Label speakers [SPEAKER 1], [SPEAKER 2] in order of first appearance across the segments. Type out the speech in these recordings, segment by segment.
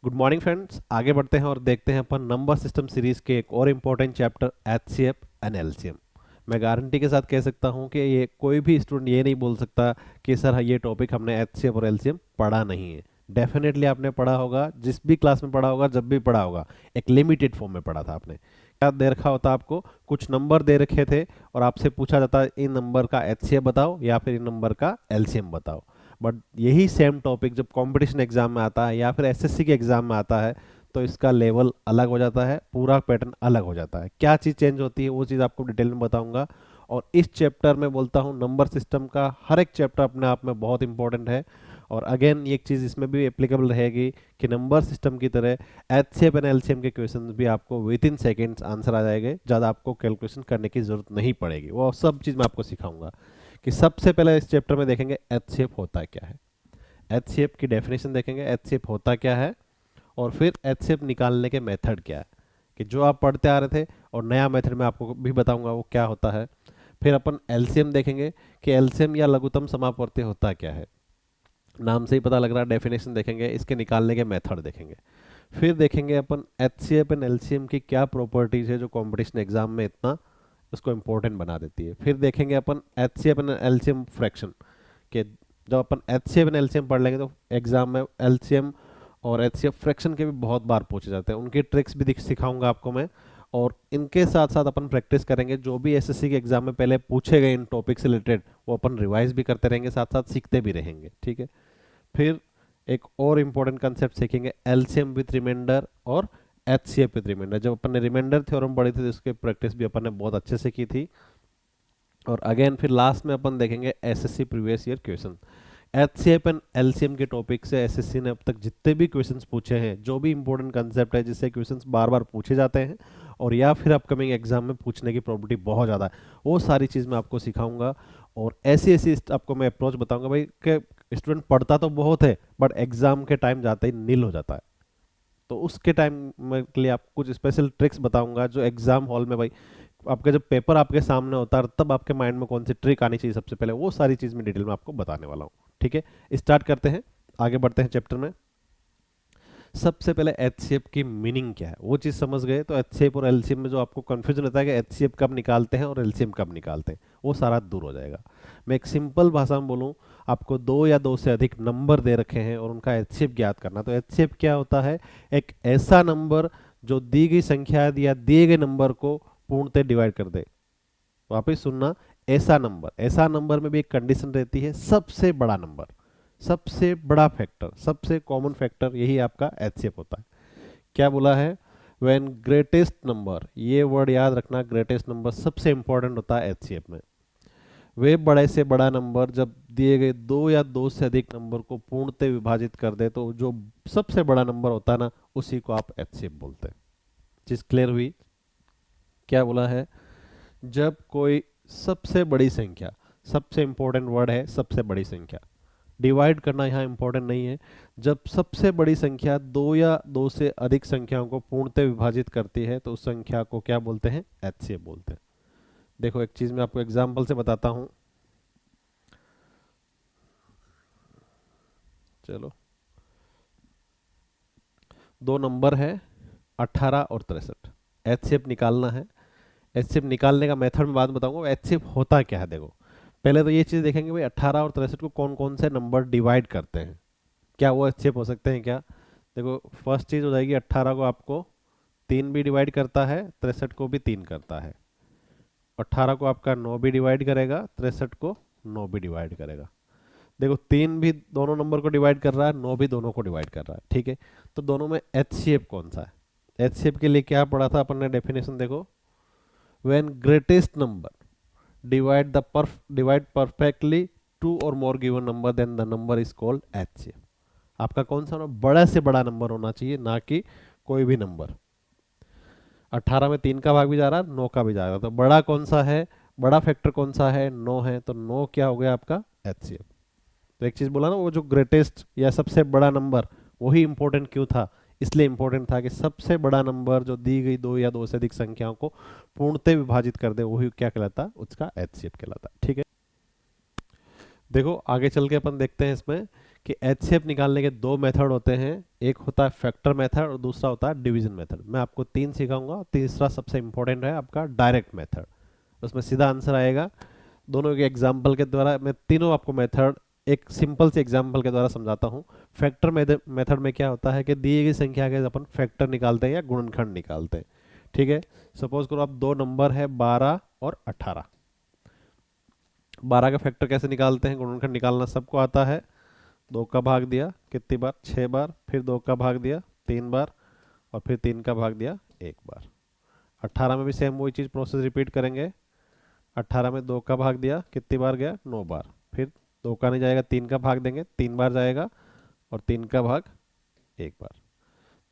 [SPEAKER 1] Good morning friends, आगे बढ़ते हैं और देखते हैं अपन नंबर सिस्टम सीरीज के एक और important chapter HCF and LCM. मैं गारंटी के साथ कह सकता हूं कि ये कोई भी स्टूडेंट ये नहीं बोल सकता कि सर ये टॉपिक हमने एचसीएफ और एलसीएम पढ़ा नहीं है। डेफिनेटली आपने पढ़ा होगा, जिस भी क्लास में पढ़ा होगा, जब भी पढ़ा होगा, एक लिमिटेड फॉर्म में पढ़ा था आपने। क्या दे रखा होता आपको, कुछ नंबर दे रखे थे और आपसे पूछा जाता इन नंबर का एचसीएफ बताओ या फिर इन नंबर का एलसीएम बताओ। बट यही सेम टॉपिक जब कंपटीशन एग्जाम में आता है या फिर एसएससी के एग्जाम में आता है तो इसका लेवल अलग हो जाता है, पूरा पैटर्न अलग हो जाता है। क्या चीज़ चेंज होती है वो चीज़ आपको डिटेल में बताऊंगा। और इस चैप्टर में बोलता हूँ नंबर सिस्टम का हर एक चैप्टर अपने आप में बहुत इंपॉर्टेंट है। और अगेन एक चीज़ इसमें भी एप्लीकेबल रहेगी कि नंबर सिस्टम की तरह एचसीएफ एंड एलसीएम के क्वेश्चन भी आपको विद इन सेकेंड्स आंसर आ जाएंगे, ज़्यादा आपको कैलकुलेशन करने की जरूरत नहीं पड़ेगी। वो सब चीज़ मैं आपको सिखाऊंगा। कि सबसे पहले इस चैप्टर में देखेंगे एचसीएफ होता क्या है, एचसीएफ की डेफिनेशन देखेंगे, एचसीएफ होता क्या है, और फिर एचसीएफ निकालने के मेथड क्या है, कि जो आप पढ़ते आ रहे थे और नया मेथड मैं आपको भी बताऊंगा वो क्या होता है। फिर अपन एलसीएम देखेंगे कि एलसीएम या लघुत्तम समापवर्ती होता क्या है, नाम से ही पता लग रहा है, डेफिनेशन देखेंगे, इसके निकालने के मेथड देखेंगे। फिर देखेंगे अपन एचसीएफ एंड एलसीएम की क्या प्रॉपर्टीज है जो कंपटीशन एग्जाम में इतना उसको इंपॉर्टेंट बना देती है। फिर देखेंगे अपन एचसीएफ एंड एलसीएम फ्रैक्शन, कि जब अपन एचसीएफ एंड एलसीएम पढ़ लेंगे तो एग्जाम में एलसीएम और एचसीएफ फ्रैक्शन के भी बहुत बार पूछे जाते हैं, उनकी ट्रिक्स भी सिखाऊंगा आपको मैं। और इनके साथ साथ अपन प्रैक्टिस करेंगे, जो भी एसएससी के एग्जाम में पहले पूछे गए इन टॉपिक से रिलेटेड वो अपन रिवाइज भी करते रहेंगे, साथ साथ सीखते भी रहेंगे, ठीक है। फिर एक और इम्पोर्टेंट कंसेप्ट सीखेंगे, एलसीएम विथ रिमाइंडर और एचसीएफ विथ रिमाइंडर। जब अपन ने रिमाइंडर थ्योरम पढ़ी थी तो इसकी प्रैक्टिस भी अपन ने बहुत अच्छे से की थी। और अगेन फिर लास्ट में अपन देखेंगे SSC previous year question. HCF and LCM के टॉपिक से एसएससी ने अब तक जितने भी क्वेश्चंस पूछे हैं, जो भी इंपॉर्टेंट कंसेप्ट है जिससे क्वेश्चंस बार बार पूछे जाते हैं और या फिर अपकमिंग एग्जाम में पूछने की प्रोबेबिलिटी बहुत ज़्यादा है, वो सारी चीज़ मैं आपको सिखाऊंगा। और ऐसी ऐसी आपको मैं अप्रोच बताऊंगा भाई कि स्टूडेंट पढ़ता तो बहुत है बट एग्जाम के टाइम जाते ही नील हो जाता है। तो उसके टाइम में के लिए आपको कुछ स्पेशल ट्रिक्स बताऊंगा जो एग्जाम हॉल में भाई आपका जब पेपर आपके सामने होता है तब आपके माइंड में कौन सी ट्रिक आनी चाहिए सबसे पहले, वो सारी चीज़ मैं डिटेल में आपको बताने वाला हूँ। ठीक है, स्टार्ट करते हैं, आगे बढ़ते हैं चैप्टर में। सबसे पहले एचसीएफ की मीनिंग क्या है वो चीज़ समझ गए तो एचसीएफ और एलसीएम में जो आपको कंफ्यूजन रहता है कि एचसीएफ कब निकालते हैं और एलसीएम कब निकालते हैं, वो सारा दूर हो जाएगा। मैं एक सिंपल भाषा में बोलूँ, आपको दो या दो से अधिक नंबर दे रखे हैं और उनका एचसीएफ ज्ञात करना। तो एचसीएफ क्या होता है, एक ऐसा नंबर जो दी गई संख्या या दिए गए नंबर को पूर्णतः डिवाइड कर दे। वापिस सुनना, ऐसा नंबर में भी एक कंडीशन रहती है, सबसे बड़ा नंबर, सबसे बड़ा फैक्टर, सबसे कॉमन फैक्टर, यही आपका एचसीएफ होता है। क्या बोला है, व्हेन ग्रेटेस्ट नंबर, ये वर्ड याद रखना, ग्रेटेस्ट नंबर सबसे इंपॉर्टेंट होता है एचसीएफ में। वे बड़े से बड़ा नंबर जब दिए गए दो या दो से अधिक नंबर को पूर्णतः विभाजित कर दे तो जो सबसे बड़ा नंबर होता है ना, उसी को आप एचसीएफ बोलते हैं। चीज क्लियर हुई? क्या बोला है, जब कोई सबसे बड़ी संख्या, सबसे इंपॉर्टेंट वर्ड है सबसे बड़ी संख्या, डिवाइड करना यहाँ इंपॉर्टेंट नहीं है, जब सबसे बड़ी संख्या दो या दो से अधिक संख्याओं को पूर्णतः विभाजित करती है तो उस संख्या को क्या बोलते हैं, एचसीएफ बोलते हैं। देखो एक चीज मैं आपको एग्जांपल से बताता हूं, चलो दो नंबर है 18 और 63, एचसीएफ निकालना है। एचसीएफ निकालने का मेथड में बाद में बताऊंगा, एचसीएफ होता क्या है। देखो पहले तो ये चीज देखेंगे भाई 18 और 63 को कौन कौन से नंबर डिवाइड करते हैं, क्या वो एचसीएफ हो सकते हैं क्या। देखो फर्स्ट चीज हो जाएगी, 18 को आपको 3 भी डिवाइड करता है, 63 को भी 3 करता है। 18 को आपका 9 भी डिवाइड करेगा, 63 को 9 भी डिवाइड करेगा। देखो 3 भी दोनों नंबर को डिवाइड कर रहा है, 9 भी दोनों को डिवाइड कर रहा है, ठीक है। तो दोनों में एचसीएफ कौन सा है, एचसीएफ के लिए क्या पढ़ा था अपन ने डेफिनेशन, देखो when greatest number divide perfectly two or more given number then the number is called HCF। आपका कौन सा नंबर बड़ा से बड़ा नंबर होना चाहिए, ना कि कोई भी नंबर। 18 में 3 का भाग भी जा रहा है, 9 का भी जा रहा है, तो बड़ा कौन सा है, बड़ा फैक्टर कौन सा है, 9 है, तो 9 क्या हो गया आपका HCF। तो एक चीज बोला ना, वो जो ग्रेटेस्ट या सबसे बड़ा नंबर वही इंपॉर्टेंट क्यों था, इसलिए इंपॉर्टेंट था कि सबसे बड़ा नंबर जो दी गई दो या दो से अधिक संख्याओं को पूर्णतः विभाजित कर दे वही क्या कहलाता, उसका एचसीएफ कहलाता, ठीक है। देखो आगे चल के अपन देखते हैं इसमें कि एचसीएफ निकालने के दो मेथड होते हैं, एक होता है फैक्टर मेथड और दूसरा होता है डिवीजन मेथड। मैं आपको तीन सिखाऊंगा, तीसरा सबसे इंपॉर्टेंट है आपका डायरेक्ट मेथड, उसमें सीधा आंसर आएगा। दोनों के एग्जाम्पल के द्वारा मैं तीनों आपको मेथड एक सिंपल से एग्जाम्पल के द्वारा समझाता हूँ। फैक्टर मेथड में क्या होता है कि दी गई संख्या के अपन फैक्टर निकालते हैं या गुणनखंड निकालते हैं। ठीक है, सपोज करो आप दो नंबर है 12 और 18। 12 का फैक्टर कैसे निकालते हैं, गुणनखंड निकालना सबको आता है। दो का भाग दिया कितनी बार, 6 बार, फिर दो का भाग दिया 3 बार, और फिर 3 का भाग दिया 1 बार। 18 में भी सेम वही चीज़ प्रोसेस रिपीट करेंगे। 18 में दो का भाग दिया कितनी बार गया, 9 बार, फिर दो का नहीं जाएगा 3 का भाग देंगे 3 बार जाएगा, और 3 का भाग 1 बार।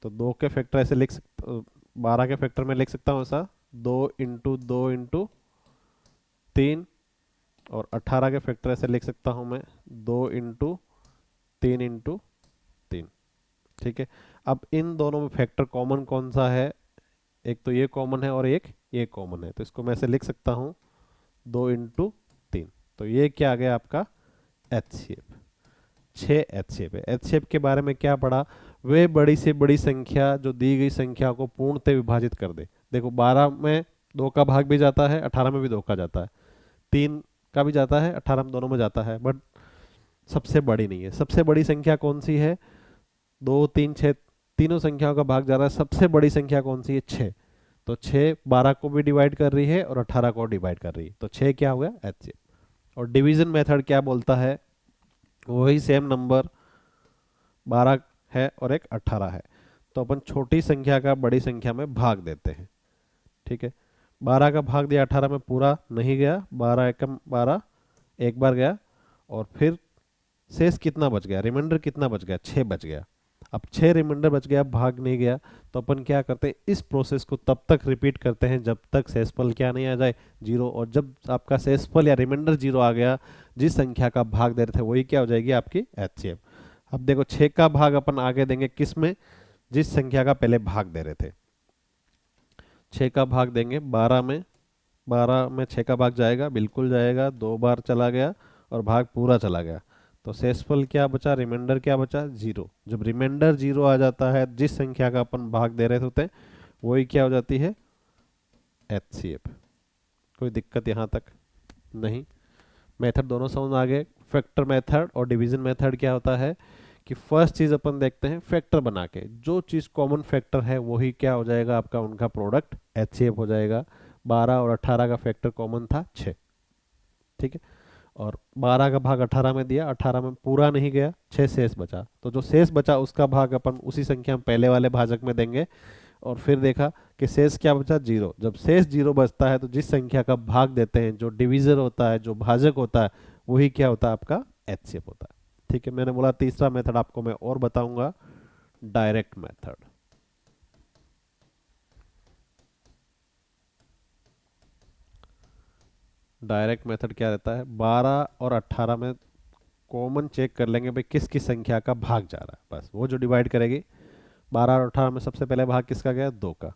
[SPEAKER 1] तो दो के फैक्टर ऐसे लिख सकता, 12 के फैक्टर में लिख सकता हूँ ऐसा 2 इंटू 2 इंटू 3, और 18 के फैक्टर ऐसे लिख सकता हूँ मैं 2 इंटू 3 इंटू 3। ठीक है, अब इन दोनों में फैक्टर कॉमन कौन सा है, एक तो ये कॉमन है और एक ये कॉमन है, तो इसको मैं ऐसे लिख सकता हूँ 2 इंटू 3। तो ये क्या आ गया आपका एचसीएफ, 6 एचसीएफ है। एचसीएफ के बारे में क्या पढ़ा, वे बड़ी से बड़ी संख्या जो दी गई संख्या को पूर्णतः विभाजित कर दे। देखो 12 में दो का भाग भी जाता है, 18 में भी दो का जाता है, 3 का भी जाता है, 18 में दोनों में जाता है, बट सबसे बड़ी नहीं है। सबसे बड़ी संख्या कौन सी है, 2 3 6 तीनों संख्याओं का भाग जा रहा है, सबसे बड़ी संख्या कौन सी है 6। तो 6 12 को भी डिवाइड कर रही है और 18 को डिवाइड कर रही है, तो 6 क्या हो गया एचसीएफ। और डिवीजन मेथड क्या बोलता है, वही सेम नंबर 12 है और एक 18 है, तो अपन छोटी संख्या का बड़ी संख्या में भाग देते हैं। ठीक है, 12 का भाग दिया 18 में पूरा नहीं गया, 12 एकम 12 एक बार गया, और फिर शेष कितना बच गया, रिमाइंडर कितना बच गया, 6 बच गया। अब 6 रिमाइंडर बच गया, भाग नहीं गया, तो अपन क्या करते हैं, इस प्रोसेस को तब तक रिपीट करते हैं जब तक शेषफल क्या नहीं आ जाए, 0। और जब आपका शेषफल या रिमाइंडर 0 आ गया, जिस संख्या का भाग दे रहे थे वही क्या हो जाएगी आपकी एचसीएफ। अब देखो 6 का भाग अपन आगे देंगे किस में, जिस संख्या का पहले भाग दे रहे थे। 6 का भाग देंगे 12 में, 12 में 6 का भाग जाएगा, बिल्कुल जाएगा, 2 बार चला गया और भाग पूरा चला गया, तो शेषफल क्या बचा, रिमाइंडर क्या बचा 0। जब रिमाइंडर 0 आ जाता है, जिस संख्या का अपन भाग दे रहे होते हैं वही क्या हो जाती है एचसीएफ। कोई दिक्कत यहाँ तक नहीं, मेथड दोनों समझ में आ गए। फैक्टर मेथड और डिवीजन मेथड क्या होता है कि फर्स्ट चीज अपन देखते हैं फैक्टर बना के, जो चीज कॉमन फैक्टर है वही क्या हो जाएगा आपका, उनका प्रोडक्ट एचसीएफ हो जाएगा। 12 और 18 का फैक्टर कॉमन था 6। ठीक है, और 12 का भाग 18 में दिया, 18 में पूरा नहीं गया, 6 शेष बचा, तो जो शेष बचा उसका भाग अपन उसी संख्या में पहले वाले भाजक में देंगे, और फिर देखा कि शेष क्या बचा 0। जब शेष 0 बचता है तो जिस संख्या का भाग देते हैं, जो डिवीजर होता है, जो भाजक होता है, वही क्या होता है आपका एचसीएफ होता है। ठीक है, मैंने बोला तीसरा मेथड आपको मैं और बताऊंगा, डायरेक्ट मेथड। डायरेक्ट मेथड क्या रहता है, 12 और 18 में कॉमन चेक कर लेंगे भाई किस किस संख्या का भाग जा रहा है, बस वो जो डिवाइड करेगी। 12 और 18 में सबसे पहले भाग किसका गया, 2 का,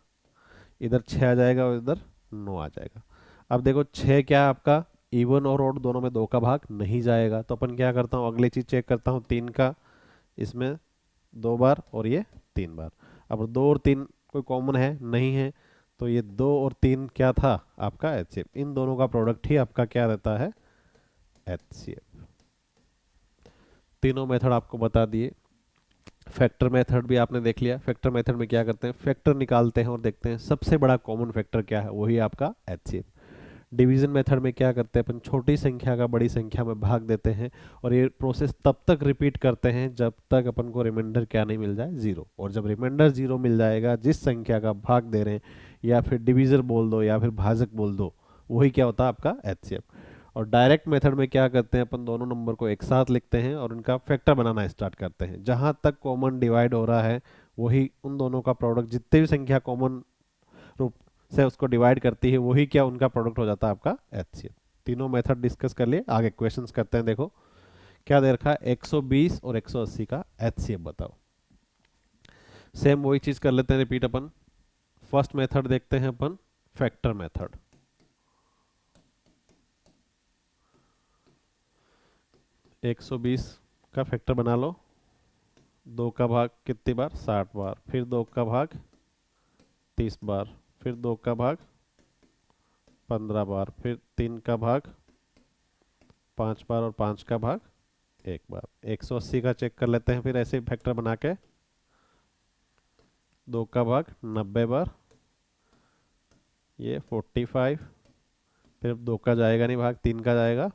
[SPEAKER 1] इधर 6 आ जाएगा और इधर 9 आ जाएगा। अब देखो 6 क्या है आपका, इवन और ऑड दोनों में 2 का भाग नहीं जाएगा, तो अपन क्या करता हूँ, अगली चीज चेक करता हूँ 3 का, इसमें 2 बार और ये 3 बार। अब 2 और 3 कोई कॉमन है नहीं है, तो ये 2 और 3 क्या था आपका एचसीएफ। इन दोनों का प्रोडक्ट ही आपका क्या रहता है एचसीएफ। तीनों मेथड आपको बता दिए। फैक्टर मेथड भी आपने देख लिया। फैक्टर मेथड में क्या करते हैं, फैक्टर निकालते हैं और देखते हैं सबसे बड़ा कॉमन फैक्टर क्या है, वही आपका एचसीएफ। डिवीजन मेथड में क्या करते हैं अपन, छोटी संख्या का बड़ी संख्या में भाग देते हैं, और ये प्रोसेस तब तक रिपीट करते हैं जब तक अपन को रिमाइंडर क्या नहीं मिल जाए 0। और जब रिमाइंडर 0 मिल जाएगा, जिस संख्या का भाग दे रहे हैं, या फिर डिवीजर बोल दो या फिर भाजक बोल दो, वही क्या होता है आपका एचसीएफ। और डायरेक्ट मेथड में क्या करते हैं अपन, दोनों नंबर को एक साथ लिखते हैं और उनका फैक्टर बनाना स्टार्ट करते हैं। जहां तक कॉमन डिवाइड हो रहा है वही उन दोनों का प्रोडक्ट, जितने भी संख्या कॉमन रूप से उसको डिवाइड करती है वही क्या उनका प्रोडक्ट हो जाता है आपका एचसीएफ। तीनों मेथड डिस्कस कर लिए, आगे क्वेश्चंस करते हैं। देखो क्या दे रखा है, 120 और 180 का एचसीएफ बताओ। सेम वही चीज कर लेते हैं रिपीट अपन। फर्स्ट मेथड देखते हैं अपन, फैक्टर मेथड। 120 का फैक्टर बना लो। 2 का भाग कितनी बार? 60 बार। फिर 2 का भाग 30 बार। फिर 2 का भाग 15 बार। फिर 3 का भाग 5 बार और 5 का भाग 1 बार। 180 का चेक कर लेते हैं फिर ऐसे फैक्टर बना के। 2 का भाग 90 बार, ये 45। फिर 2 का जाएगा नहीं भाग, 3 का जाएगा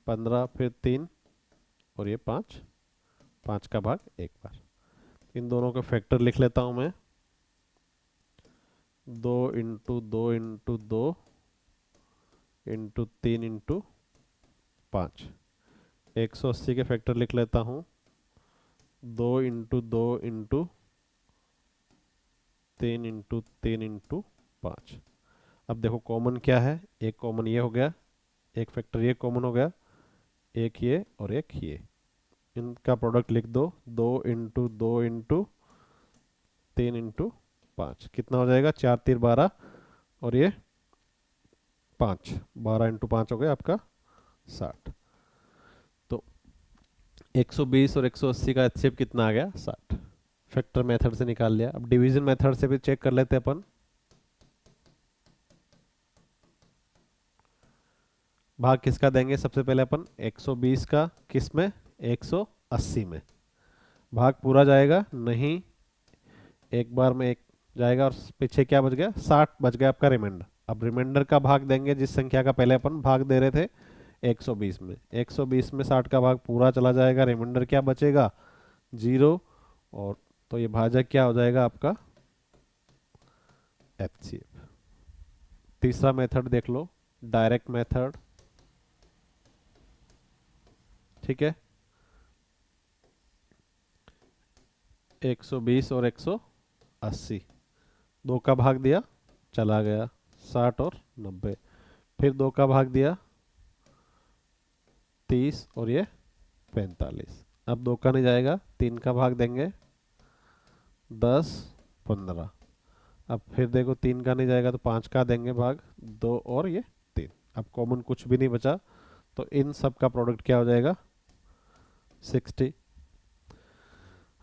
[SPEAKER 1] 15। फिर 3 और ये 5, 5 का भाग 1 बार। इन दोनों के फैक्टर लिख लेता हूँ मैं। 2 इंटू 2 इंटू 2 इंटू 3 इंटू 5। 180 के फैक्टर लिख लेता हूँ। 2 इंटू 2 इंटू 3 इंटू 3 इंटू 5। अब देखो कॉमन क्या है, एक कॉमन ये हो गया, एक फैक्टर ये कॉमन हो गया, एक ये और एक ये। इनका प्रोडक्ट लिख दो। 2 इंटू 2 इंटू 3 इंटू 5 कितना हो जाएगा? 4 3 12 और ये 5, 12 इंटू 5 हो गया आपका 60। तो 120 और 180 का एचसीएफ कितना आ गया? 60। फैक्टर मेथड से निकाल लिया। अब डिवीजन मेथड से भी चेक कर लेते हैं अपन। भाग किसका देंगे? सबसे पहले अपन 120 का किस में? 180 में। भाग पूरा जाएगा नहीं, एक बार में एक जाएगा और पीछे क्या बच गया? 60 बच गया आपका रिमाइंडर। अब रिमाइंडर का भाग देंगे जिस संख्या का पहले अपन भाग दे रहे थे 120 में। 120 में 60 का भाग पूरा चला जाएगा, रिमाइंडर क्या बचेगा? 0। और तो ये भाजक क्या हो जाएगा आपका? एचसीएफ। तीसरा मेथड देख लो, डायरेक्ट मेथड। ठीक है, 120 और 180, 2 का भाग दिया चला गया 60 और 90। फिर 2 का भाग दिया 30 और ये 45। अब 2 का नहीं जाएगा, 3 का भाग देंगे 10 15। अब फिर देखो 3 का नहीं जाएगा तो 5 का देंगे भाग 2 और ये 3। अब कॉमन कुछ भी नहीं बचा, तो इन सब का प्रोडक्ट क्या हो जाएगा? 60।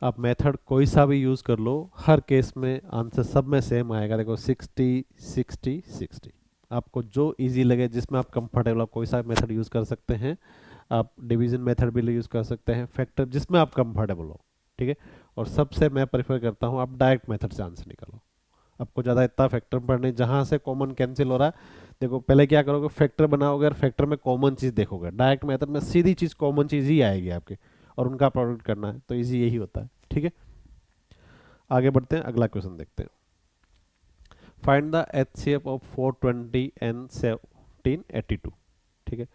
[SPEAKER 1] आप मेथड कोई सा भी यूज़ कर लो, हर केस में आंसर सब में सेम आएगा। देखो 60 60 60। आपको जो इजी लगे, जिसमें आप कंफर्टेबल, आप कोई सा मेथड यूज़ कर सकते हैं। आप डिवीजन मेथड भी यूज़ कर सकते हैं, फैक्टर जिसमें आप कंफर्टेबल हो। ठीक है, और सबसे मैं प्रेफर करता हूँ आप डायरेक्ट मेथड से आंसर निकालो। आपको ज़्यादा इतना फैक्टर पढ़ने, जहाँ से कॉमन कैंसिल हो रहा है। देखो पहले क्या करोगे, फैक्टर बनाओगे और फैक्टर में कॉमन चीज़ देखोगे। डायरेक्ट मेथड में सीधी चीज़, कॉमन चीज़ ही आएगी आपके, और उनका प्रोडक्ट करना है, तो इजी यही होता है। ठीक है, आगे बढ़ते हैं, अगला क्वेश्चन देखते हैं। Find the HCF of 420 and 1782। ठीक है,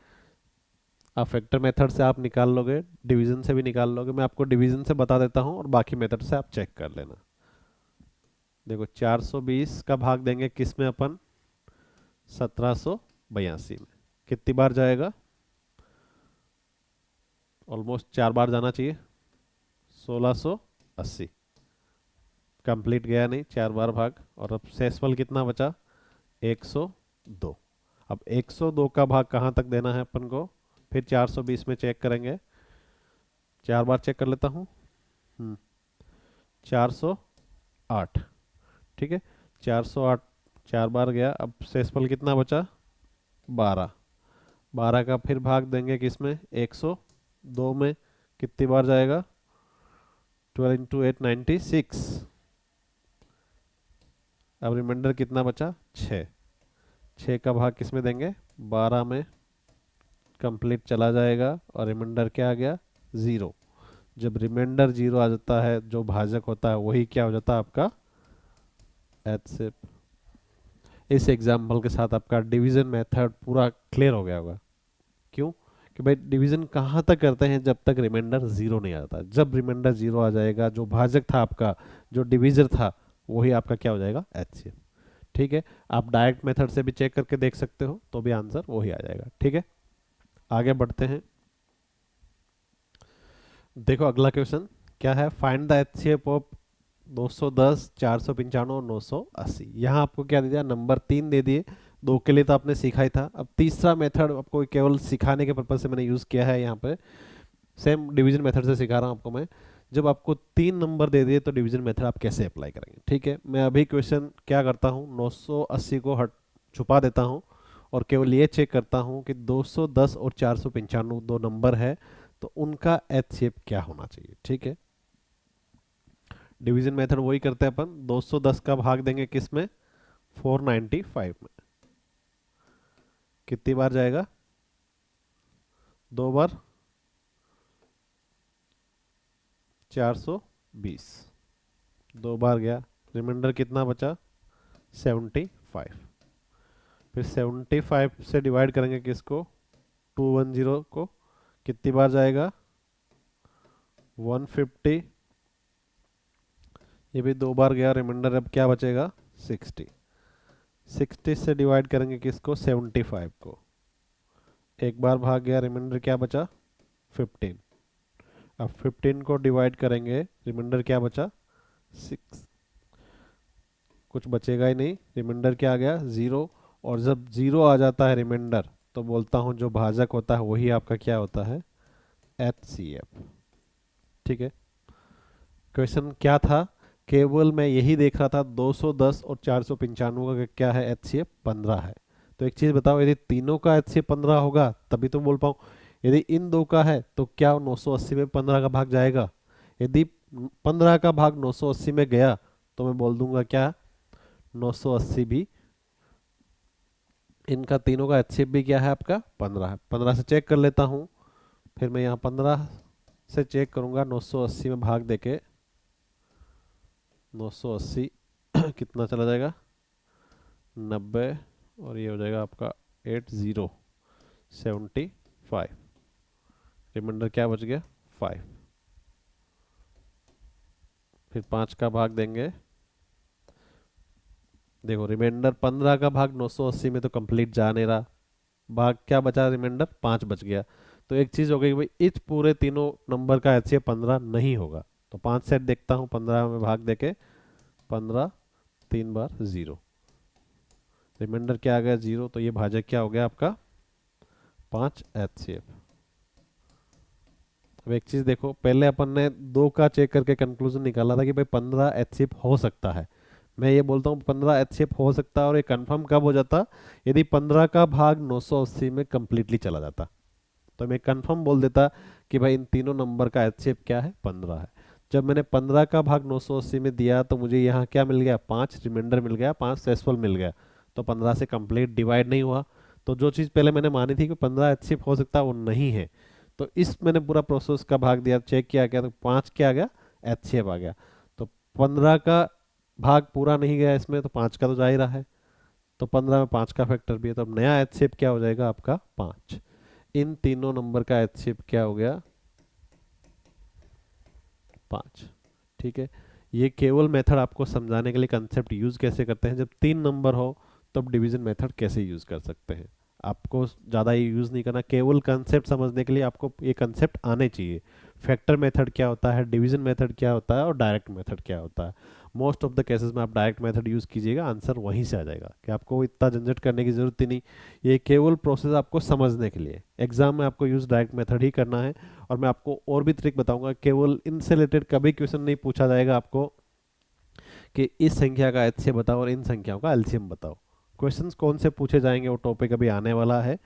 [SPEAKER 1] आप फैक्टर मेथड से आप निकाल लोगे, डिवीजन से भी निकाल लोगे। मैं आपको डिवीजन से बता देता हूँ और बाकी मेथड से आप चेक कर लेना। देखो 420 का भाग देंगे किस में अपन? 1782 में। कितनी बार जाएगा? ऑलमोस्ट 4 बार जाना चाहिए। 1680 कंप्लीट गया नहीं, 4 बार भाग। और अब शेषफल कितना बचा? 102। अब 102 का भाग कहाँ तक देना है अपन को? फिर 420 में चेक करेंगे। 4 बार चेक कर लेता हूँ। 408। ठीक है, 408 4 बार गया। अब शेषफल कितना बचा? 12। 12 का फिर भाग देंगे किसमें? 102 में। कितनी बार जाएगा? 12 इंटू 8 96। अब रिमाइंडर कितना बचा? 6। 6 का भाग किस में देंगे? 12 में। कंप्लीट चला जाएगा और रिमाइंडर क्या आ गया? 0। जब रिमाइंडर 0 आ जाता है, जो भाजक होता है वही क्या हो जाता है आपका? एचसीएफ। इस एग्जाम्पल के साथ आपका डिवीजन मेथड पूरा क्लियर हो गया होगा। क्यों? कि भाई डिवीजन कहाँ तक करते हैं? जब तक रिमाइंडर 0 नहीं आता। जब रिमाइंडर 0 आ जाएगा, जो भाजक था आपका, जो डिवीजर था, वही आपका क्या हो जाएगा? एचसीएफ। ठीक है, आप डायरेक्ट मेथड से भी चेक करके देख सकते हो, तो भी आंसर वही आ जाएगा। ठीक है, आगे बढ़ते हैं। देखो अगला क्वेश्चन क्या है? फाइंड द एचसीएफ ऑफ 210 495 और 980। यहाँ आपको क्या दे दिया? नंबर 3 दे दिए। 2 के लिए तो आपने सीखा ही था। अब तीसरा मेथड आपको केवल सिखाने के पर्पज से मैंने यूज़ किया है यहाँ पे। सेम डिवीजन मेथड से सिखा रहा हूँ आपको मैं। जब आपको 3 नंबर दे दिए तो डिवीजन मेथड आप कैसे अप्लाई करेंगे, ठीक है। मैं अभी क्वेश्चन क्या करता हूँ, 980 को हट छुपा देता हूँ और केवल ये चेक करता हूँ कि 210 और 495 दो नंबर है, तो उनका एचसीएफ क्या होना चाहिए, ठीक है। डिवीजन मेथड वही करते हैं अपन, 210 का भाग देंगे किस में, 495 में। कितनी बार जाएगा, 2 बार, 420, 2 बार गया, रिमाइंडर कितना बचा, 75। फिर 75 से डिवाइड करेंगे किसको, 210 को, कितनी बार जाएगा, 150, ये भी 2 बार गया, रिमाइंडर अब क्या बचेगा, 60। 60 से डिवाइड करेंगे किसको, 75 को, 1 बार भाग गया, रिमाइंडर क्या बचा, 15। अब 15 को डिवाइड करेंगे, रिमाइंडर क्या बचा, 6, कुछ बचेगा ही नहीं, रिमाइंडर क्या आ गया, 0। और जब 0 आ जाता है रिमाइंडर, तो बोलता हूँ जो भाजक होता है वही आपका क्या होता है, एचसीएफ, ठीक है। क्वेश्चन क्या था, केवल मैं यही देख रहा था 210 और 495 का क्या है, एचसीएफ 15 है। तो एक चीज बताओ, यदि तीनों का एचसीएफ 15 होगा तभी तो बोल पाऊँ, यदि इन दो का है तो क्या 980 में 15 का भाग जाएगा। यदि 15 का भाग 980 में गया तो मैं बोल दूंगा क्या, 980 भी, इनका तीनों का एचसीएफ भी क्या है आपका 15 है। 15 से चेक कर लेता हूँ, फिर मैं यहाँ 15 से चेक करूंगा, 980 में भाग देके 980 कितना चला जाएगा, 90, और ये हो जाएगा आपका 8075, रिमाइंडर क्या बच गया, 5। फिर 5 का भाग देंगे, देखो रिमाइंडर 15 का भाग 980 में तो कंप्लीट जा नहीं रहा, भाग क्या बचा, रिमाइंडर 5 बच गया। तो एक चीज हो गई भाई, इस पूरे तीनों नंबर का एचसीएफ 15 नहीं होगा, तो 5 सेट देखता हूँ, 15 में भाग देके 15, 3 बार 0, रिमाइंडर क्या आ गया, 0। तो ये भाजक क्या हो गया आपका 5 एचसीएफ। अब एक चीज देखो, पहले अपन ने 2 का चेक करके कंक्लूजन निकाला था कि भाई 15 एचसीएफ हो सकता है। मैं ये बोलता हूँ 15 एचसीएफ हो सकता है, और ये कंफर्म कब हो जाता, यदि 15 का भाग 980 में कंप्लीटली चला जाता। तो मैं कंफर्म बोल देता कि भाई इन तीनों नंबर का एचसीएफ क्या है, 15 है। जब मैंने 15 का भाग 980 में दिया तो मुझे यहाँ क्या मिल गया, 5 रिमाइंडर मिल गया, 5 सेसफुल मिल गया, तो 15 से कंप्लीट डिवाइड नहीं हुआ। तो जो चीज़ पहले मैंने मानी थी कि 15 एचसीएफ हो सकता है, वो नहीं है। तो इस मैंने पूरा प्रोसेस का भाग दिया, चेक किया गया, तो 5 क्या आ गया, एचसीएफ आ गया। तो 15 का भाग पूरा नहीं गया इसमें, तो 5 का तो जा ही रहा है, तो 15 में 5 का फैक्टर भी है, तो अब नया एचसीएफ क्या हो जाएगा आपका 5। इन तीनों नंबर का एचसीएफ क्या हो गया, 5, ठीक है। ये केवल मेथड आपको समझाने के लिए, कंसेप्ट यूज कैसे करते हैं, जब 3 नंबर हो तब डिवीजन मेथड कैसे यूज कर सकते हैं। आपको ज़्यादा ये यूज़ नहीं करना, केवल कंसेप्ट समझने के लिए आपको ये कंसेप्ट आने चाहिए। फैक्टर मेथड क्या होता है, डिवीजन मेथड क्या होता है, और डायरेक्ट मेथड क्या होता है। मोस्ट ऑफ द केसेस में आप डायरेक्ट मेथड यूज़ कीजिएगा, आंसर वहीं से आ जाएगा, कि आपको इतना झंझट करने की ज़रूरत ही नहीं। ये केवल प्रोसेस आपको समझने के लिए, एग्जाम में आपको यूज़ डायरेक्ट मेथड ही करना है। और मैं आपको और भी ट्रिक बताऊंगा, केवल इनसे रिलेटेड कभी क्वेश्चन नहीं पूछा जाएगा आपको कि इस संख्या का एचसीएफ बताओ और इन संख्याओं का एलसीएम बताओ। क्वेश्चंस कौन से पूछे जाएंगे वो टॉपिक अभी आने वाला है,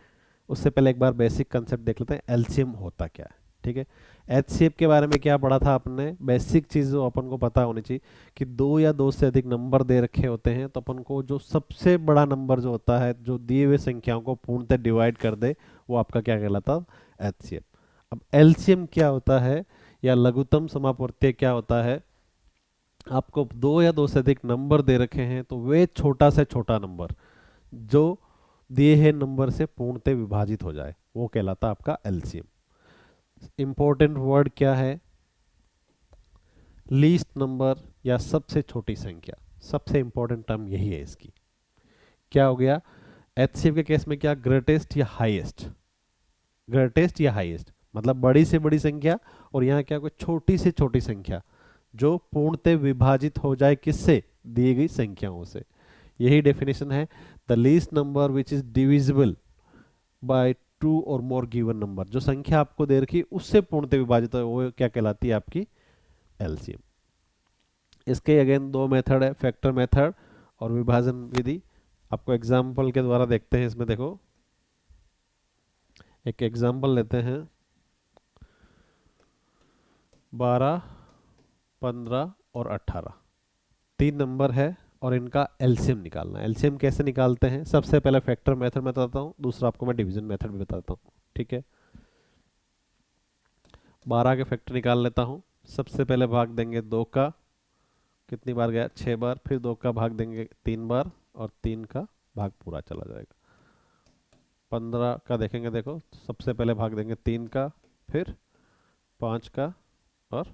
[SPEAKER 1] उससे पहले एक बार बेसिक कंसेप्ट देख लेते हैं, एलसीएम होता क्या है, ठीक है। एचसीएफ के बारे में क्या पढ़ा था आपने, बेसिक चीज़ जो अपन को पता होनी चाहिए कि 2 या 2 से अधिक नंबर दे रखे होते हैं, तो अपन को जो सबसे बड़ा नंबर जो होता है, जो दिए हुए संख्याओं को पूर्णतः डिवाइड कर दे, वो आपका क्या कहलाता है, एचसीएफ। अब एलसीएम क्या होता है, या लघुत्तम समापवर्तीय क्या होता है, आपको 2 या 2 से अधिक नंबर दे रखे हैं, तो वे छोटा से छोटा नंबर जो दिए हुए नंबर से पूर्णतः विभाजित हो जाए, वो कहलाता है आपका एलसीएम। इंपॉर्टेंट वर्ड क्या है, लीस्ट नंबर या सबसे छोटी संख्या, सबसे इंपॉर्टेंट टर्म यही है इसकी। क्या हो गया एचसीएफ के केस में, क्या ग्रेटेस्ट या हाईएस्ट, ग्रेटेस्ट या हाईएस्ट मतलब बड़ी से बड़ी संख्या, और यहाँ क्या कोई छोटी से छोटी संख्या जो पूर्णतः विभाजित हो जाए किससे, दी गई संख्याओं से। यही डेफिनेशन है, the least number which is divisible by two और मोर गिवन नंबर, जो संख्या आपको दे रखी उससे पूर्णतः विभाजित है वो क्या कहलाती है आपकी एलसीएम। इसके अगेन दो मेथड है, फैक्टर मेथड और विभाजन विधि। आपको एग्जाम्पल के द्वारा देखते हैं। इसमें देखो एक एग्जाम्पल लेते हैं, 12, 15 और 18 तीन नंबर है और इनका एलसीएम निकालना है। एलसीएम कैसे निकालते हैं, सबसे पहले फैक्टर मेथड में बताता हूँ, दूसरा आपको मैं डिवीजन मेथड भी बताता हूँ। ठीक है, 12 के फैक्टर निकाल लेता हूँ। सबसे पहले भाग देंगे 2 का, कितनी बार गया 6 बार, फिर 2 का भाग देंगे 3 बार और 3 का भाग पूरा चला जाएगा। 15 का देखेंगे, देखो सबसे पहले भाग देंगे 3 का, फिर 5 का और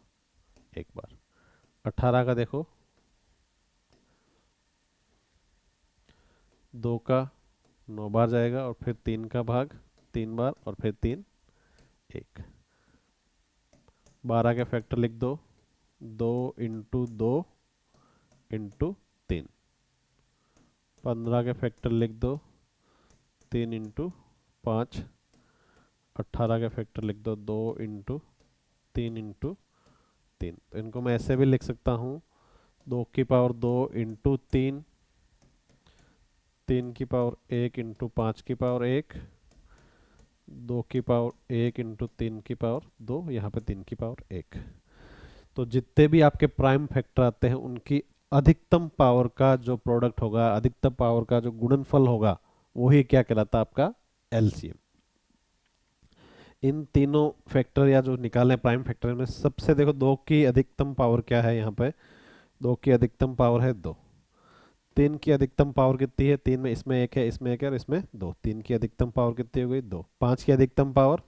[SPEAKER 1] 1 बार। 18 का देखो 2 का 9 बार जाएगा और फिर 3 का भाग 3 बार और फिर 3 1। 12 के फैक्टर लिख दो, 2 इंटू 2 इंटू 3। 15 के फैक्टर लिख दो, 3 इंटू 5। 18 के फैक्टर लिख दो, 2 इंटू 3 इंटू 3। तो इनको मैं ऐसे भी लिख सकता हूँ, 2 की पावर 2 इंटू 3, 3 की पावर 1 इंटू 5 की पावर 1, 2 की पावर 1 इंटू 3 की पावर 2, यहाँ पे 3 की पावर 1। तो जितने भी आपके प्राइम फैक्टर आते हैं उनकी अधिकतम पावर का जो प्रोडक्ट होगा, अधिकतम पावर का जो गुणनफल होगा, वही क्या कहलाता है आपका एलसीएम। इन तीनों फैक्टर या जो निकाले प्राइम फैक्टर में सबसे देखो 2 की अधिकतम पावर क्या है, यहाँ पे 2 की अधिकतम पावर है 2। 3 की अधिकतम पावर कितनी है, 3 में इसमें 1 है, इसमें 1 है और इसमें 2। 3 की अधिकतम पावर कितनी हो गई 2। 5 की अधिकतम पावर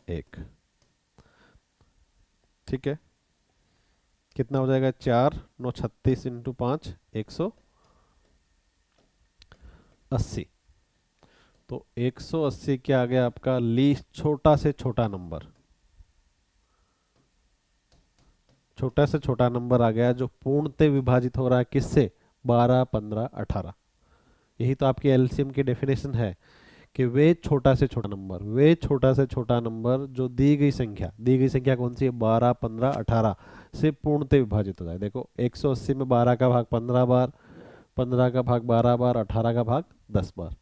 [SPEAKER 1] 1। ठीक है, कितना हो जाएगा 4 9 36 इंटू 5 180। तो 180 क्या आ गया आपका लीस्ट छोटा से छोटा नंबर, छोटा से छोटा नंबर आ गया जो पूर्णतः विभाजित हो रहा है किससे, 12 15 18। यही तो आपकी एलसीएम की डेफिनेशन है कि वे छोटा से छोटा नंबर, वे छोटा से छोटा नंबर जो दी गई संख्या कौन सी है 12 15 18 से पूर्णतः विभाजित हो जाए। देखो 180 में 12 का भाग 15 बार, 15 का भाग 12 बार, 18 का भाग 10 बार।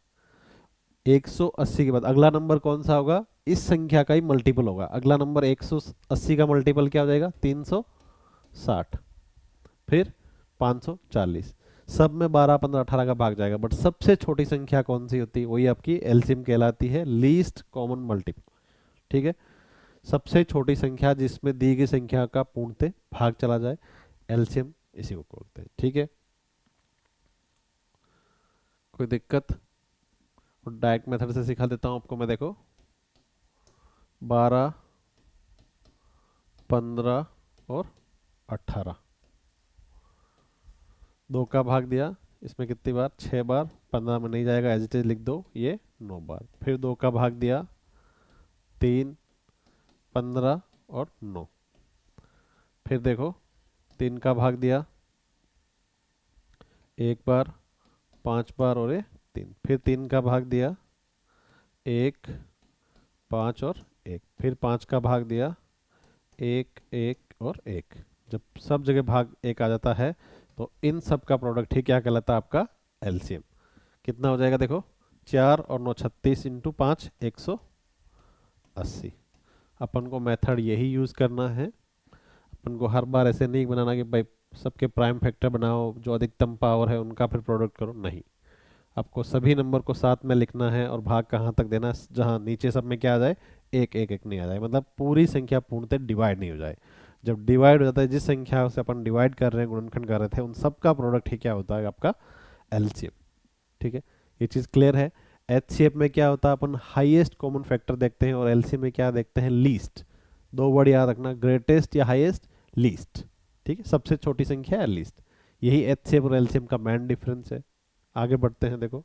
[SPEAKER 1] 180 के बाद अगला नंबर कौन सा होगा, इस संख्या का ही मल्टीपल होगा। अगला नंबर 180 का मल्टीपल क्या हो जाएगा 360, फिर 540। सब में 12 15 18 का भाग जाएगा, बट सबसे छोटी संख्या कौन सी होती है, वही आपकी एलसीएम कहलाती है, लीस्ट कॉमन मल्टीपल। ठीक है, सबसे छोटी संख्या जिसमें दी गई संख्या का पूर्णतः भाग चला जाए, एलसीएम इसी को बोलते हैं। ठीक है, कोई दिक्कत, और डायरेक्ट मेथड से सिखा देता हूं आपको मैं। देखो 12 15 और 18, 2 का भाग दिया, इसमें कितनी बार 6 बार, 15 में नहीं जाएगा एज इट इज लिख दो, ये 9 बार। फिर 2 का भाग दिया 3 15 और 9। फिर देखो 3 का भाग दिया 1 बार, 5 बार और ये 3। फिर 3 का भाग दिया 1 5 और 1। फिर 5 का भाग दिया 1 1 और 1। जब सब जगह भाग 1 आ जाता है तो इन सब का प्रोडक्ट ही क्या कहलाता है आपका एलसीएम। कितना हो जाएगा देखो 4 और 9 36 इंटू 5 180। अपन को मेथड यही यूज करना है। अपन को हर बार ऐसे नहीं बनाना कि भाई सबके प्राइम फैक्टर बनाओ, जो अधिकतम पावर है उनका फिर प्रोडक्ट करो, नहीं। आपको सभी नंबर को साथ में लिखना है और भाग कहाँ तक देना है, जहाँ नीचे सब में क्या आ जाए 1 1 1 नहीं आ जाए, मतलब पूरी संख्या पूर्णतः डिवाइड नहीं हो जाए। जब डिवाइड हो जाता है, जिस संख्या से अपन डिवाइड कर रहे हैं, गुणनखंड कर रहे थे, उन सब का प्रोडक्ट ही क्या होता है आपका एलसीएम। ठीक है, ये चीज़ क्लियर है। एचसीएफ में क्या होता है, अपन हाईएस्ट कॉमन फैक्टर देखते हैं और एलसीएम में क्या देखते हैं, लीस्ट। दो वर्ड याद रखना, ग्रेटेस्ट या हाईएस्ट, लीस्ट। ठीक है, सबसे छोटी संख्या है लीस्ट। यही एचसीएफ और एलसीएम का मेन डिफरेंस है। आगे बढ़ते हैं। देखो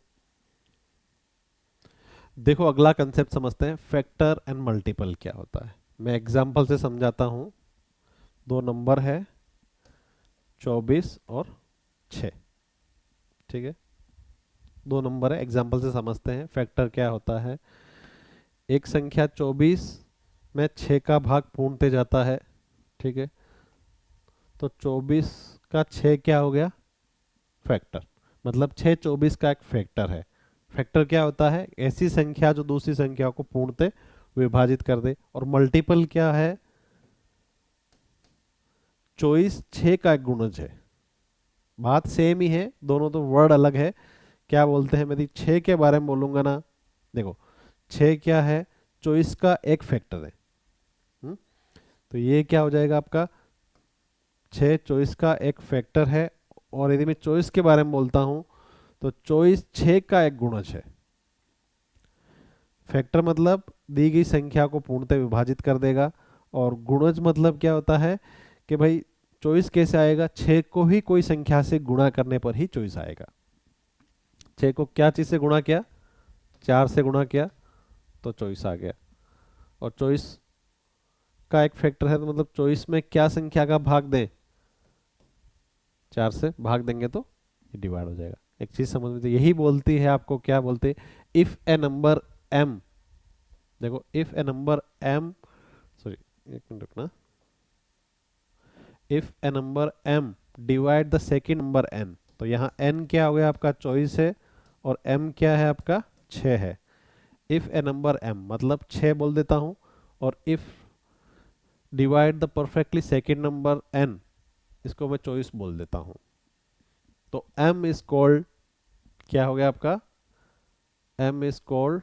[SPEAKER 1] देखो अगला कंसेप्ट समझते हैं, फैक्टर एंड मल्टीपल क्या होता है। मैं एग्जांपल से समझाता हूं। दो नंबर है 24 और 6। ठीक है, दो नंबर है, एग्जांपल से समझते हैं फैक्टर क्या होता है। एक संख्या 24 में 6 का भाग पूर्णते जाता है, ठीक है। तो 24 का 6 क्या हो गया, फैक्टर, मतलब 6 24 का एक फैक्टर है। फैक्टर क्या होता है, ऐसी संख्या जो दूसरी संख्या को पूर्णते विभाजित कर दे। और मल्टीपल क्या है, 24 6 का एक गुणज है। बात सेम ही है, दोनों तो वर्ड अलग है। क्या बोलते हैं, मैं यदि 6 के बारे में बोलूंगा ना, देखो 6 क्या है, 24 का एक फैक्टर है। हुँ? तो ये क्या हो जाएगा आपका, 6 24 का एक फैक्टर है। और यदि मैं 24 के बारे में बोलता हूं तो 24 6 का एक गुणज है। फैक्टर मतलब दी गई संख्या को पूर्णतः विभाजित कर देगा। और गुणज मतलब क्या होता है कि भाई 24 कैसे आएगा, 6 को ही कोई संख्या से गुणा करने पर ही 24 आएगा। 6 को क्या चीज से गुणा किया, 4 से गुणा किया तो 24 आ गया। और 24 का एक फैक्टर है तो मतलब 24 में क्या संख्या का भाग दें, 4 से भाग देंगे तो ये डिवाइड हो जाएगा। एक चीज समझ में, तो यही बोलती है आपको, क्या बोलते हैं, इफ ए नंबर m, देखो if A number m, sorry एक मिनट रुकना, if A number m divide the second number n, तो यहाँ n क्या हो गया आपका 24 है और m क्या है आपका 6 है। इफ ए नंबर m मतलब 6 बोल देता हूँ, और if divide the perfectly second number n, इसको मैं 24 बोल देता हूँ। तो m इज कॉल्ड, क्या हो गया आपका, m is called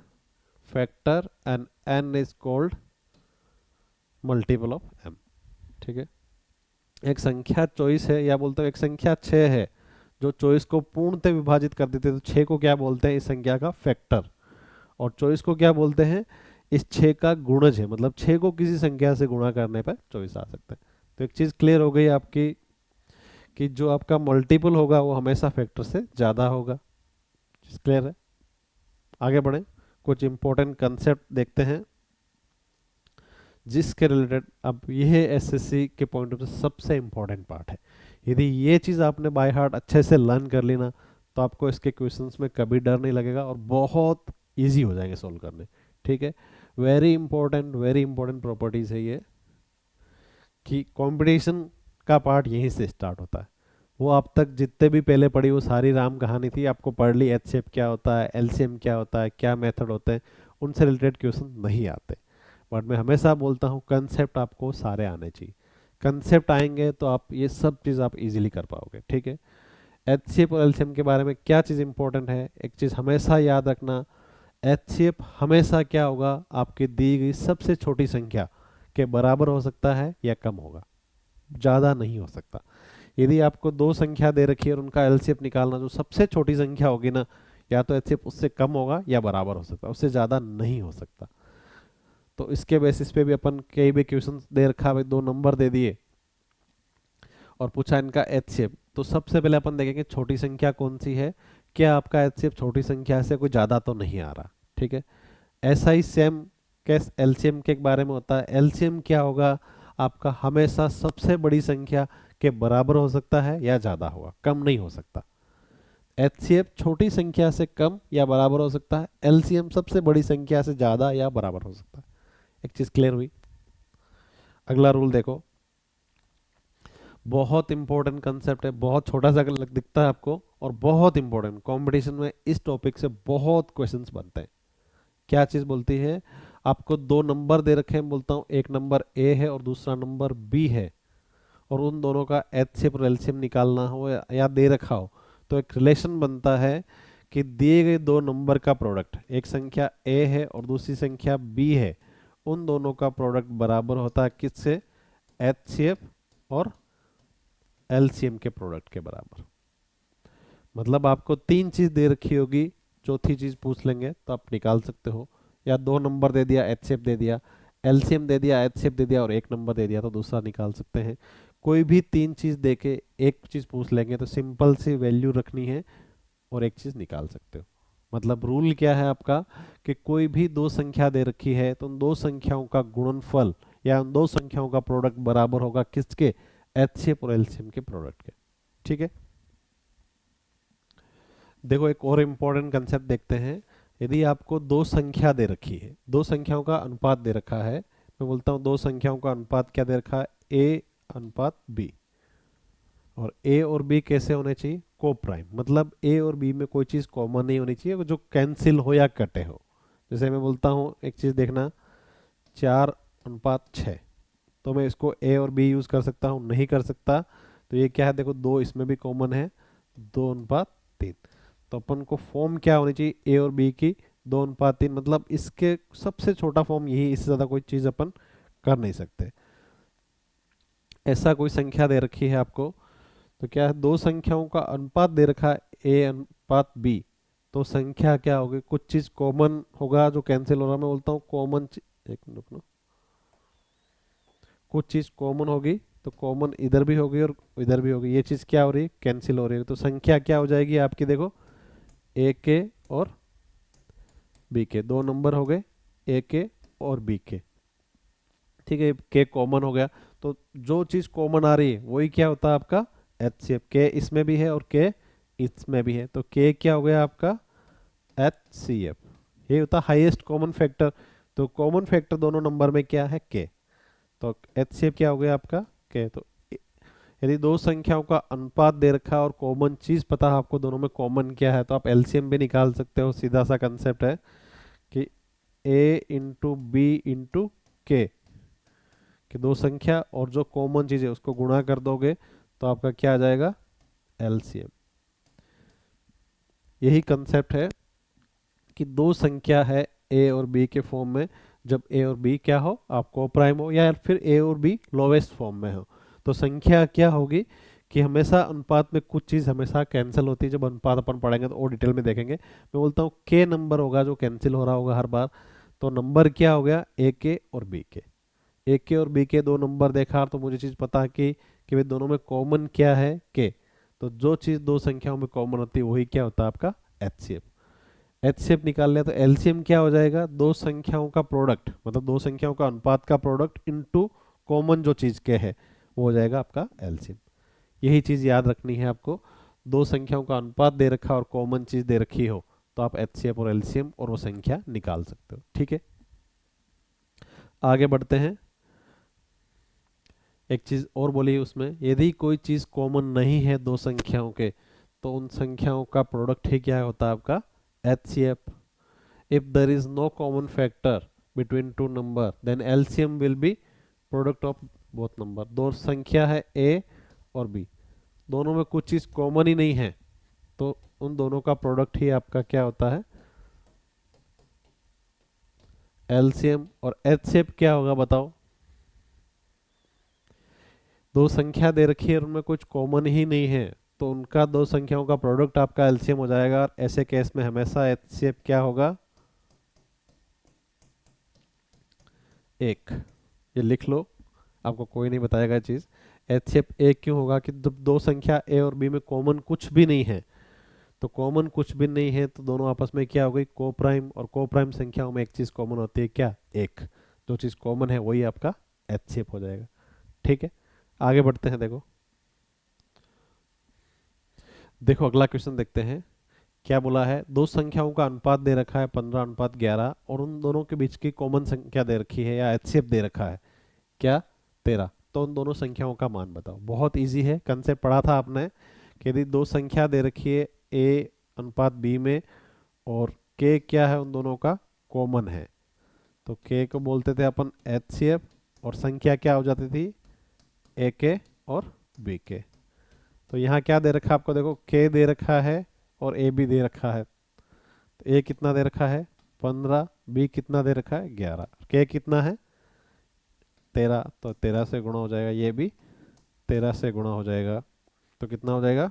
[SPEAKER 1] factor and n is called multiple of m, ठीक है। एक संख्या 24 है, या बोलते हैं एक संख्या 6 है जो 24 को पूर्णतः विभाजित कर देते हैं, तो 6 को क्या बोलते हैं, इस संख्या का फैक्टर। और 24 को क्या बोलते हैं, इस 6 का गुणज है, मतलब 6 को किसी संख्या से गुणा करने पर 24 आ सकता है। तो एक चीज क्लियर हो गई आपकी कि जो आपका मल्टीपल होगा वो हमेशा फैक्टर से ज्यादा होगा। चीज क्लियर है, आगे बढ़े, कुछ इंपॉर्टेंट कंसेप्ट देखते हैं जिसके रिलेटेड, अब यह एसएससी के पॉइंट ऑफ व्यू सबसे इंपॉर्टेंट पार्ट है। यदि ये चीज़ आपने बाय हार्ट अच्छे से लर्न कर ली ना, तो आपको इसके क्वेश्चंस में कभी डर नहीं लगेगा और बहुत इजी हो जाएंगे सोल्व करने, ठीक है। वेरी इंपॉर्टेंट प्रॉपर्टीज है ये, कि कंपटीशन का पार्ट यहीं से स्टार्ट होता है। वो आप तक जितने भी पहले पढ़ी वो सारी राम कहानी थी, आपको पढ़ ली एचसीएफ क्या होता है, एलसीएम क्या होता है, क्या मेथड होते हैं, उनसे रिलेटेड क्वेश्चन नहीं आते। बट मैं हमेशा बोलता हूँ कंसेप्ट आपको सारे आने चाहिए। कंसेप्ट आएंगे तो आप ये सब चीज़ आप इजीली कर पाओगे, ठीक है। एचसीएफ और एलसीएम के बारे में क्या चीज़ इंपॉर्टेंट है, एक चीज़ हमेशा याद रखना, एचसीएफ हमेशा क्या होगा, आपकी दी गई सबसे छोटी संख्या के बराबर हो सकता है या कम होगा, ज़्यादा नहीं हो सकता। यदि आपको दो संख्या दे रखी है और उनका एलसीएफ निकालना, जो सबसे छोटी संख्या होगी ना, या तो एचसीएफ उससे कम होगा या बराबर हो सकता है, उससे ज़्यादा नहीं हो सकता। तो इसके बेसिस पे भी अपन कई भी क्वेश्चन दे रखा, भाई दो नंबर दे दिए और पूछा इनका एचसीएफ, तो सबसे पहले अपन देखेंगे छोटी संख्या कौन सी है, क्या आपका एचसीएफ छोटी संख्या से कोई ज़्यादा तो नहीं आ रहा, ठीक है। ऐसा ही सेम केस एलसीएम के बारे में होता है। एलसीएम क्या होगा आपका, हमेशा सबसे बड़ी संख्या के बराबर हो सकता है या ज़्यादा होगा, कम नहीं हो सकता। एचसीएफ छोटी संख्या से कम या बराबर हो सकता है, एलसीएम सबसे बड़ी संख्या से ज़्यादा या बराबर हो सकता है। एक चीज़ क्लियर हुई। अगला रूल देखो, बहुत इंपॉर्टेंट कंसेप्ट है, बहुत छोटा सा दिखता है आपको और बहुत इंपॉर्टेंट, कंपटीशन में इस टॉपिक से बहुत क्वेश्चंस बनते हैं। क्या चीज़ बोलती है, आपको दो नंबर दे रखे हैं, बोलता हूँ एक नंबर ए है और दूसरा नंबर बी है, और उन दोनों का एचसीएफ और एलसीएम निकालना हो या दे रखा हो, तो एक रिलेशन बनता है कि दिए गए दो नंबर का प्रोडक्ट, एक संख्या ए है और दूसरी संख्या बी है, उन दोनों का प्रोडक्ट बराबर होता है किससे, एचसीएफ और एलसीएम के प्रोडक्ट के बराबर। मतलब आपको तीन चीज दे रखी होगी, चौथी चीज पूछ लेंगे तो आप निकाल सकते हो, या दो नंबर दे दिया, एचसीएफ दे दिया, एलसीएम दे दिया, एचसीएफ दे दिया और एक नंबर दे दिया तो दूसरा निकाल सकते हैं। कोई भी तीन चीज देके एक चीज पूछ लेंगे तो सिंपल सी वैल्यू रखनी है और एक चीज निकाल सकते हो। मतलब रूल क्या है आपका, कि कोई भी दो संख्या दे रखी है तो उन दो संख्याओं का गुणनफल या उन दो संख्याओं का प्रोडक्ट बराबर होगा किसके, एचसीएफ और एलसीएम के प्रोडक्ट के, ठीक है। देखो एक और इम्पोर्टेंट कंसेप्ट देखते हैं, यदि आपको दो संख्या दे रखी है, दो संख्याओं का अनुपात दे रखा है, मैं बोलता हूँ दो संख्याओं का अनुपात क्या दे रखा है, ए अनुपात बी, और ए और बी कैसे होने चाहिए, को प्राइम, मतलब ए और बी में कोई चीज़ कॉमन नहीं होनी चाहिए जो कैंसिल हो या कटे हो। जैसे मैं बोलता हूँ एक चीज़ देखना, 4:6, तो मैं इसको ए और बी यूज़ कर सकता हूँ, नहीं कर सकता। तो ये क्या है, देखो दो इसमें भी कॉमन है, 2:3। तो अपन को फॉर्म क्या होनी चाहिए ए और बी की, 2:3, मतलब इसके सबसे छोटा फॉर्म यही, इससे ज़्यादा कोई चीज़ अपन कर नहीं सकते। ऐसा कोई संख्या दे रखी है आपको, तो क्या है, दो संख्याओं का अनुपात दे रखा है ए अनुपात बी, तो संख्या क्या होगी, कुछ चीज़ कॉमन होगा जो कैंसिल हो रहा है। मैं बोलता हूँ कॉमन, एक मिनट रुकना, कुछ चीज़ कॉमन होगी, तो कॉमन इधर भी होगी और इधर भी होगी, ये चीज़ क्या हो रही है, कैंसिल हो रही है। तो संख्या क्या हो जाएगी आपकी, देखो ए के और बी के, दो नंबर हो गए ए के और बी के, ठीक है, के कॉमन हो गया। तो जो चीज़ कॉमन आ रही है वही क्या होता है आपका एचसीएफ, के इसमें भी है और के इसमें भी है, तो के क्या हो गया आपका एचसीएफ, ये होता है हाईएस्ट कॉमन फैक्टर। तो कॉमन फैक्टर दोनों नंबर में क्या है, के, तो एचसीएफ क्या हो गया आपका के। तो यदि दो संख्याओं का अनुपात दे रखा है और कॉमन चीज़ पता है आपको दोनों में कॉमन क्या है, तो आप एलसीएम भी निकाल सकते हो, सीधा सा कंसेप्ट है कि ए इंटू बी इंटू के, कि दो संख्या और जो कॉमन चीज़ है उसको गुणा कर दोगे तो आपका क्या आ जाएगा, एलसीएम। यही कंसेप्ट है कि दो संख्या है ए और बी के फॉर्म में, जब ए और बी क्या हो, आपको प्राइम हो, या फिर ए और बी लोवेस्ट फॉर्म में हो, तो संख्या क्या होगी कि हमेशा अनुपात में कुछ चीज़ हमेशा कैंसिल होती है। जब अनुपात अपन पढ़ेंगे तो और डिटेल में देखेंगे। मैं बोलता हूँ के नंबर होगा जो कैंसिल हो रहा होगा हर बार, तो नंबर क्या हो गया, ए के और बी के। ए के और बी के दो नंबर देखा तो मुझे चीज़ पता है कि भाई दोनों में कॉमन क्या है, के, तो जो चीज़ दो संख्याओं में कॉमन होती है वही क्या होता है आपका एचसीएफ। एचसीएफ निकाल लिया तो एलसीएम क्या हो जाएगा, दो संख्याओं का प्रोडक्ट, मतलब दो संख्याओं का अनुपात का प्रोडक्ट इनटू कॉमन जो चीज़ के है वो हो जाएगा आपका एलसीएम। यही चीज़ याद रखनी है आपको, दो संख्याओं का अनुपात दे रखा और कॉमन चीज़ दे रखी हो तो आप एचसीएफ और एलसीएम और वो संख्या निकाल सकते हो, ठीक है। आगे बढ़ते हैं। एक चीज़ और बोली उसमें, यदि कोई चीज़ कॉमन नहीं है दो संख्याओं के, तो उन संख्याओं का प्रोडक्ट ही क्या होता है आपका HCF. If there is no common factor between two number then LCM will be product of both number. दो संख्या है ए और बी, दोनों में कुछ चीज़ कॉमन ही नहीं है, तो उन दोनों का प्रोडक्ट ही आपका क्या होता है एलसीएम। और एचसीएफ क्या होगा बताओ, दो संख्या दे रखी है और उनमें कुछ कॉमन ही नहीं है, तो उनका दो संख्याओं का प्रोडक्ट आपका एलसीएम हो जाएगा। और ऐसे केस में हमेशा एचसीएफ क्या होगा, एक। ये लिख लो, आपको कोई नहीं बताएगा ये चीज़। एचसीएफ एक क्यों होगा कि जब दो संख्या ए और बी में कॉमन कुछ भी नहीं है, तो कॉमन कुछ भी नहीं है तो दोनों आपस में क्या हो गई, को प्राइम, और को प्राइम संख्याओं में एक चीज़ कॉमन होती है क्या, एक। जो चीज़ कॉमन है वही आपका एचसीएफ हो जाएगा, ठीक है। आगे बढ़ते हैं। देखो देखो अगला क्वेश्चन देखते हैं, क्या बोला है, दो संख्याओं का अनुपात दे रखा है 15:11 और उन दोनों के बीच की कॉमन संख्या दे रखी है या एचसीएफ दे रखा है क्या, 13। तो उन दोनों संख्याओं का मान बताओ। बहुत इजी है, कंसेप्ट पढ़ा था आपने कि यदि दो संख्या दे रखी है ए अनुपात बी में और के क्या है उन दोनों का कॉमन है, तो के को बोलते थे अपन एचसीएफ और संख्या क्या हो जाती थी ए के और बी के। तो यहाँ क्या दे रखा है आपको, देखो के दे रखा है और ए भी दे रखा है। तो ए कितना दे रखा है 15, बी कितना दे रखा है 11, के कितना है 13, तो 13 से गुणा हो जाएगा, ये भी 13 से गुणा हो जाएगा, तो कितना हो जाएगा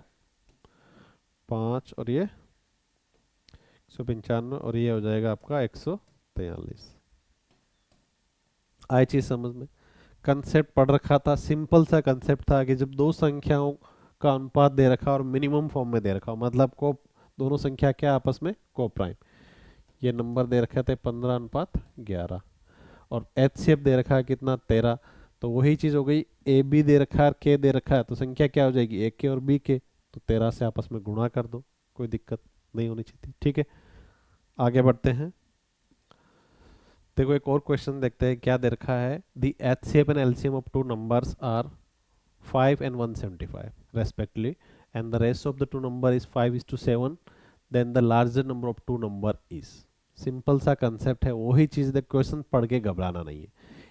[SPEAKER 1] 5 और ये 195 और ये हो जाएगा आपका 143। आई चीज समझ में, कंसेप्ट पढ़ रखा था, सिंपल सा कंसेप्ट था कि जब दो संख्याओं का अनुपात दे रखा और मिनिमम फॉर्म में दे रखा हो, मतलब को दोनों संख्या क्या आपस में को प्राइम, ये नंबर दे रखे थे 15:11 और एचसीएफ दे रखा है कितना 13, तो वही चीज़ हो गई, ए बी दे रखा है के दे रखा है, तो संख्या क्या हो जाएगी ए के और बी के, तो 13 से आपस में गुणा कर दो, कोई दिक्कत नहीं होनी चाहिए, ठीक है। आगे बढ़ते हैं। देखो एक और क्वेश्चन देखते हैं क्या दे रखा है। The HCF and LCM of two numbers are 5 and 175 respectively and the ratio of the two number is 5:7, then the larger number of two number is। Simple सा कंसेप्ट है, वही चीज दे, क्वेश्चन पढ़ के घबराना नहीं है।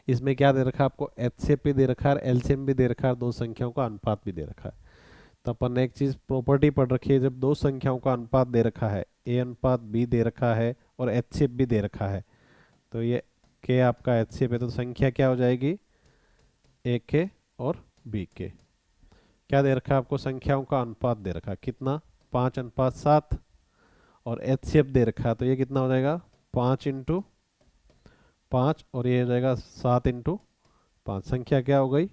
[SPEAKER 1] इसमें क्या दे रखा है आपको, एचसीएफ भी दे रखा है, एलसीएम भी दे रखा है, दो संख्याओं का अनुपात भी दे रखा है। तो अपन ने एक चीज प्रॉपर्टी पढ़ रखी है, जब दो संख्याओं का अनुपात दे रखा है, ए अनुपात बी दे रखा है और एचसीएफ भी दे रखा है, तो ये के आपका एचसीएफ है, तो संख्या क्या हो जाएगी, ए के और बी के। क्या दे रखा है आपको, संख्याओं का अनुपात दे रखा है कितना, 5:7, और एचसीएफ दे रखा है तो ये कितना हो जाएगा, 5:5, और ये हो जाएगा 7:5। संख्या क्या हो गई,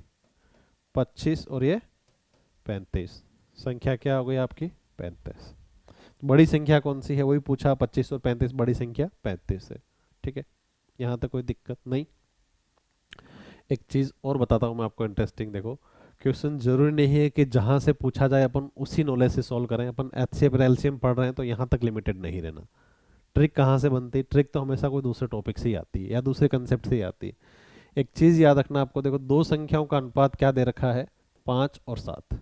[SPEAKER 1] 25, और ये 35। संख्या क्या हो गई आपकी, 35। बड़ी संख्या कौन सी है वही पूछा, 25 और 35, बड़ी संख्या 35 है। ठीक है, यहाँ तक कोई दिक्कत नहीं। एक चीज और बताता हूँ मैं आपको इंटरेस्टिंग, देखो क्वेश्चन जरूरी नहीं है कि जहां से पूछा जाए अपन उसी नॉलेज से सॉल्व करें। अपन एचसीएफ और एलसीएम पढ़ रहे हैं तो यहाँ तक लिमिटेड नहीं रहना। ट्रिक कहाँ से बनती है, ट्रिक तो हमेशा कोई दूसरे टॉपिक से ही आती है या दूसरे कंसेप्ट से ही आती है। एक चीज याद रखना आपको, देखो दो संख्याओं का अनुपात क्या दे रखा है, 5 और 7,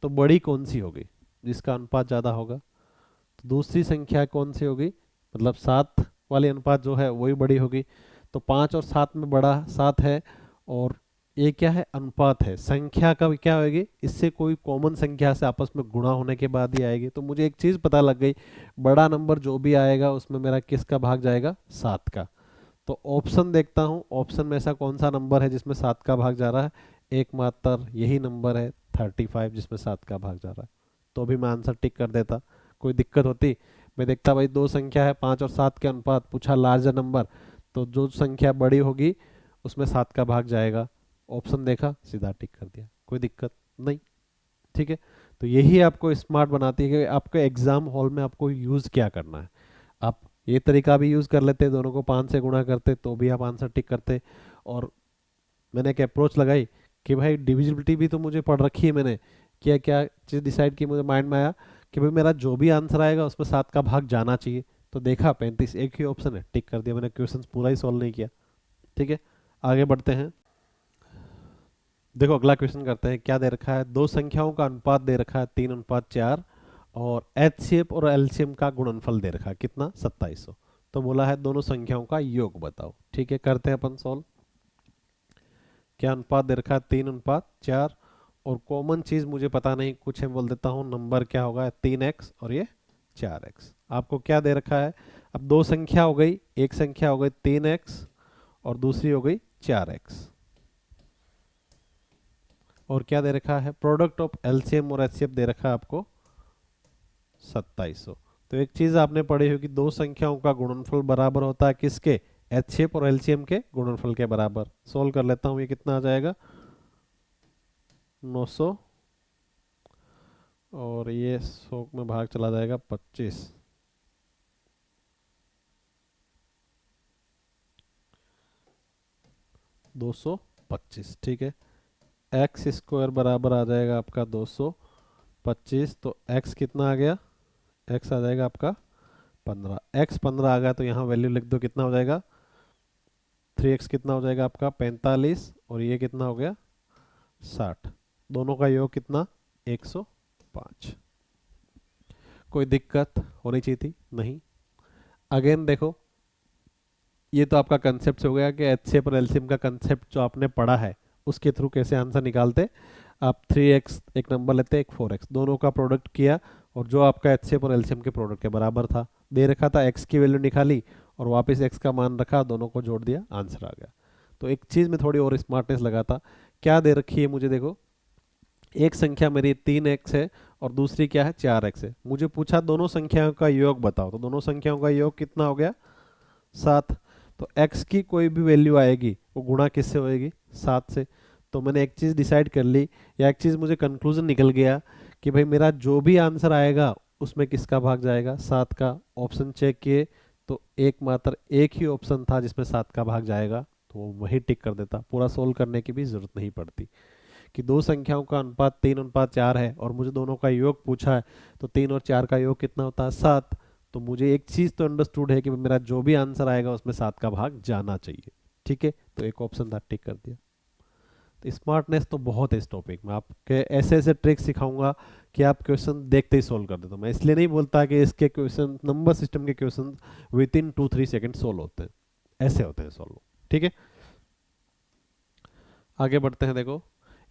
[SPEAKER 1] तो बड़ी कौन सी होगी, जिसका अनुपात ज्यादा होगा। तो दूसरी संख्या कौन सी होगी, मतलब 7 वाली अनुपात जो है वही बड़ी होगी। तो 5 और 7 में बड़ा 7 है, और ये क्या है, अनुपात है, संख्या का क्या होगी, इससे कोई कॉमन संख्या से आपस में गुणा होने के बाद ही आएगी। तो मुझे एक चीज पता लग गई, बड़ा नंबर जो भी आएगा उसमें मेरा किसका भाग जाएगा, 7 का। तो ऑप्शन देखता हूँ, ऑप्शन में ऐसा कौन सा नंबर है जिसमें 7 का भाग जा रहा है, एकमात्र यही नंबर है 35 जिसमें 7 का भाग जा रहा है। तो भी मैं आंसर टिक कर देता, कोई दिक्कत होती। मैं देखता भाई दो संख्या है, 5 और 7 के अनुपात, पूछा लार्जर नंबर, तो जो संख्या बड़ी होगी उसमें 7 का भाग जाएगा। ऑप्शन देखा, सीधा टिक कर दिया, कोई दिक्कत नहीं। ठीक है, तो यही आपको स्मार्ट बनाती है कि आपके एग्जाम हॉल में आपको यूज क्या करना है। आप ये तरीका भी यूज कर लेते, दोनों को 5 से गुणा करते तो भी आप आंसर टिक करते। और मैंने एक अप्रोच लगाई कि भाई डिविजिबिलिटी भी तो मुझे पढ़ रखी है, मैंने क्या क्या चीज़ डिसाइड की, मुझे माइंड में आया कि भाई मेरा जो भी आंसर आएगा उसमें 7 का भाग जाना चाहिए। तो देखा 35 एक ही ऑप्शन है, टिक कर दिया मैंने, क्वेश्चन पूरा ही सॉल्व नहीं किया। ठीक है, आगे बढ़ते हैं। देखो अगला क्वेश्चन करते हैं, क्या दे रखा है, दो संख्याओं का अनुपात दे रखा है 3:4, और एचसीएफ और एलसीएम का गुणनफल दे रखा है कितना, 2700। तो बोला है दोनों संख्याओं का योग बताओ। ठीक है, करते हैं अपन सॉल्व। क्या अनुपात दे रखा है, 3:4, और कॉमन चीज मुझे पता नहीं, कुछ है बोल देता हूँ, नंबर क्या होगा, 3x और ये 4x। आपको क्या दे रखा है, अब दो संख्या हो गई, एक संख्या हो गई 3x और दूसरी हो गई 4x, और क्या दे रखा है, प्रोडक्ट ऑफ एलसीएम और एचसीएफ दे रखा है आपको 2700। तो एक चीज आपने पढ़ी होगी, दो संख्याओं का गुणनफल बराबर होता है किसके, एचसीएफ और एलसीएम के गुणनफल के बराबर। सोल्व कर लेता हूं, ये कितना आ जाएगा, 900, और ये 100 में भाग चला जाएगा 25, 225। ठीक है, एक्स स्क्वायर बराबर आ जाएगा आपका 225। तो एक्स कितना आ गया, एक्स आ जाएगा आपका 15। एक्स 15 आ गया तो यहाँ वैल्यू लिख दो, कितना हो जाएगा, 3x कितना हो जाएगा आपका 45, और ये कितना हो गया 60। दोनों का योग कितना, 105। कोई दिक्कत होनी चाहिए थी, नहीं। अगेन देखो, ये तो आपका कंसेप्ट से हो गया कि एचसीएफ और एलसीएम का कंसेप्ट जो आपने पढ़ा है उसके थ्रू कैसे आंसर निकालते। आप 3x एक नंबर लेते, एक 4x, दोनों का प्रोडक्ट किया, और जो आपका एचसीएफ और एलसीएम के प्रोडक्ट के बराबर था, दे रखा था, x की वैल्यू निकाली और वापस x का मान रखा, दोनों को जोड़ दिया, आंसर आ गया। तो एक चीज़ में थोड़ी और स्मार्टनेस लगाता, क्या दे रखी है मुझे, देखो एक संख्या मेरी 3x है और दूसरी क्या है, 4x है। मुझे पूछा दोनों संख्याओं का योग बताओ, तो दोनों संख्याओं का योग कितना हो गया, 7। तो x की कोई भी वैल्यू आएगी वो गुणा किससे होएगी, 7 से। तो मैंने एक चीज़ डिसाइड कर ली, या एक चीज़ मुझे कंक्लूजन निकल गया कि भाई मेरा जो भी आंसर आएगा उसमें किसका भाग जाएगा, 7 का। ऑप्शन चेक किए तो एकमात्र एक ही ऑप्शन था जिसमें 7 का भाग जाएगा, तो वो वही टिक कर देता, पूरा सोल्व करने की भी जरूरत नहीं पड़ती। कि दो संख्याओं का अनुपात 3:4 है और मुझे दोनों का योग पूछा है, तो 3 और 4 का योग कितना होता है, 7। तो मुझे एक चीज़ तो अंडरस्टूड है कि मेरा जो भी आंसर आएगा उसमें 7 का भाग जाना चाहिए। ठीक है, तो एक ऑप्शन था, टिक कर दिया। तो स्मार्टनेस तो बहुत है इस टॉपिक में, आपके ऐसे ऐसे ट्रिक सिखाऊंगा कि आप क्वेश्चन देखते ही सोल्व कर देते हो। मैं इसलिए नहीं बोलता कि इसके क्वेश्चन, नंबर सिस्टम के question with in 2-3 second solve होते हैं, ऐसे होते हैं सोल्व। ठीक है, आगे बढ़ते हैं। देखो,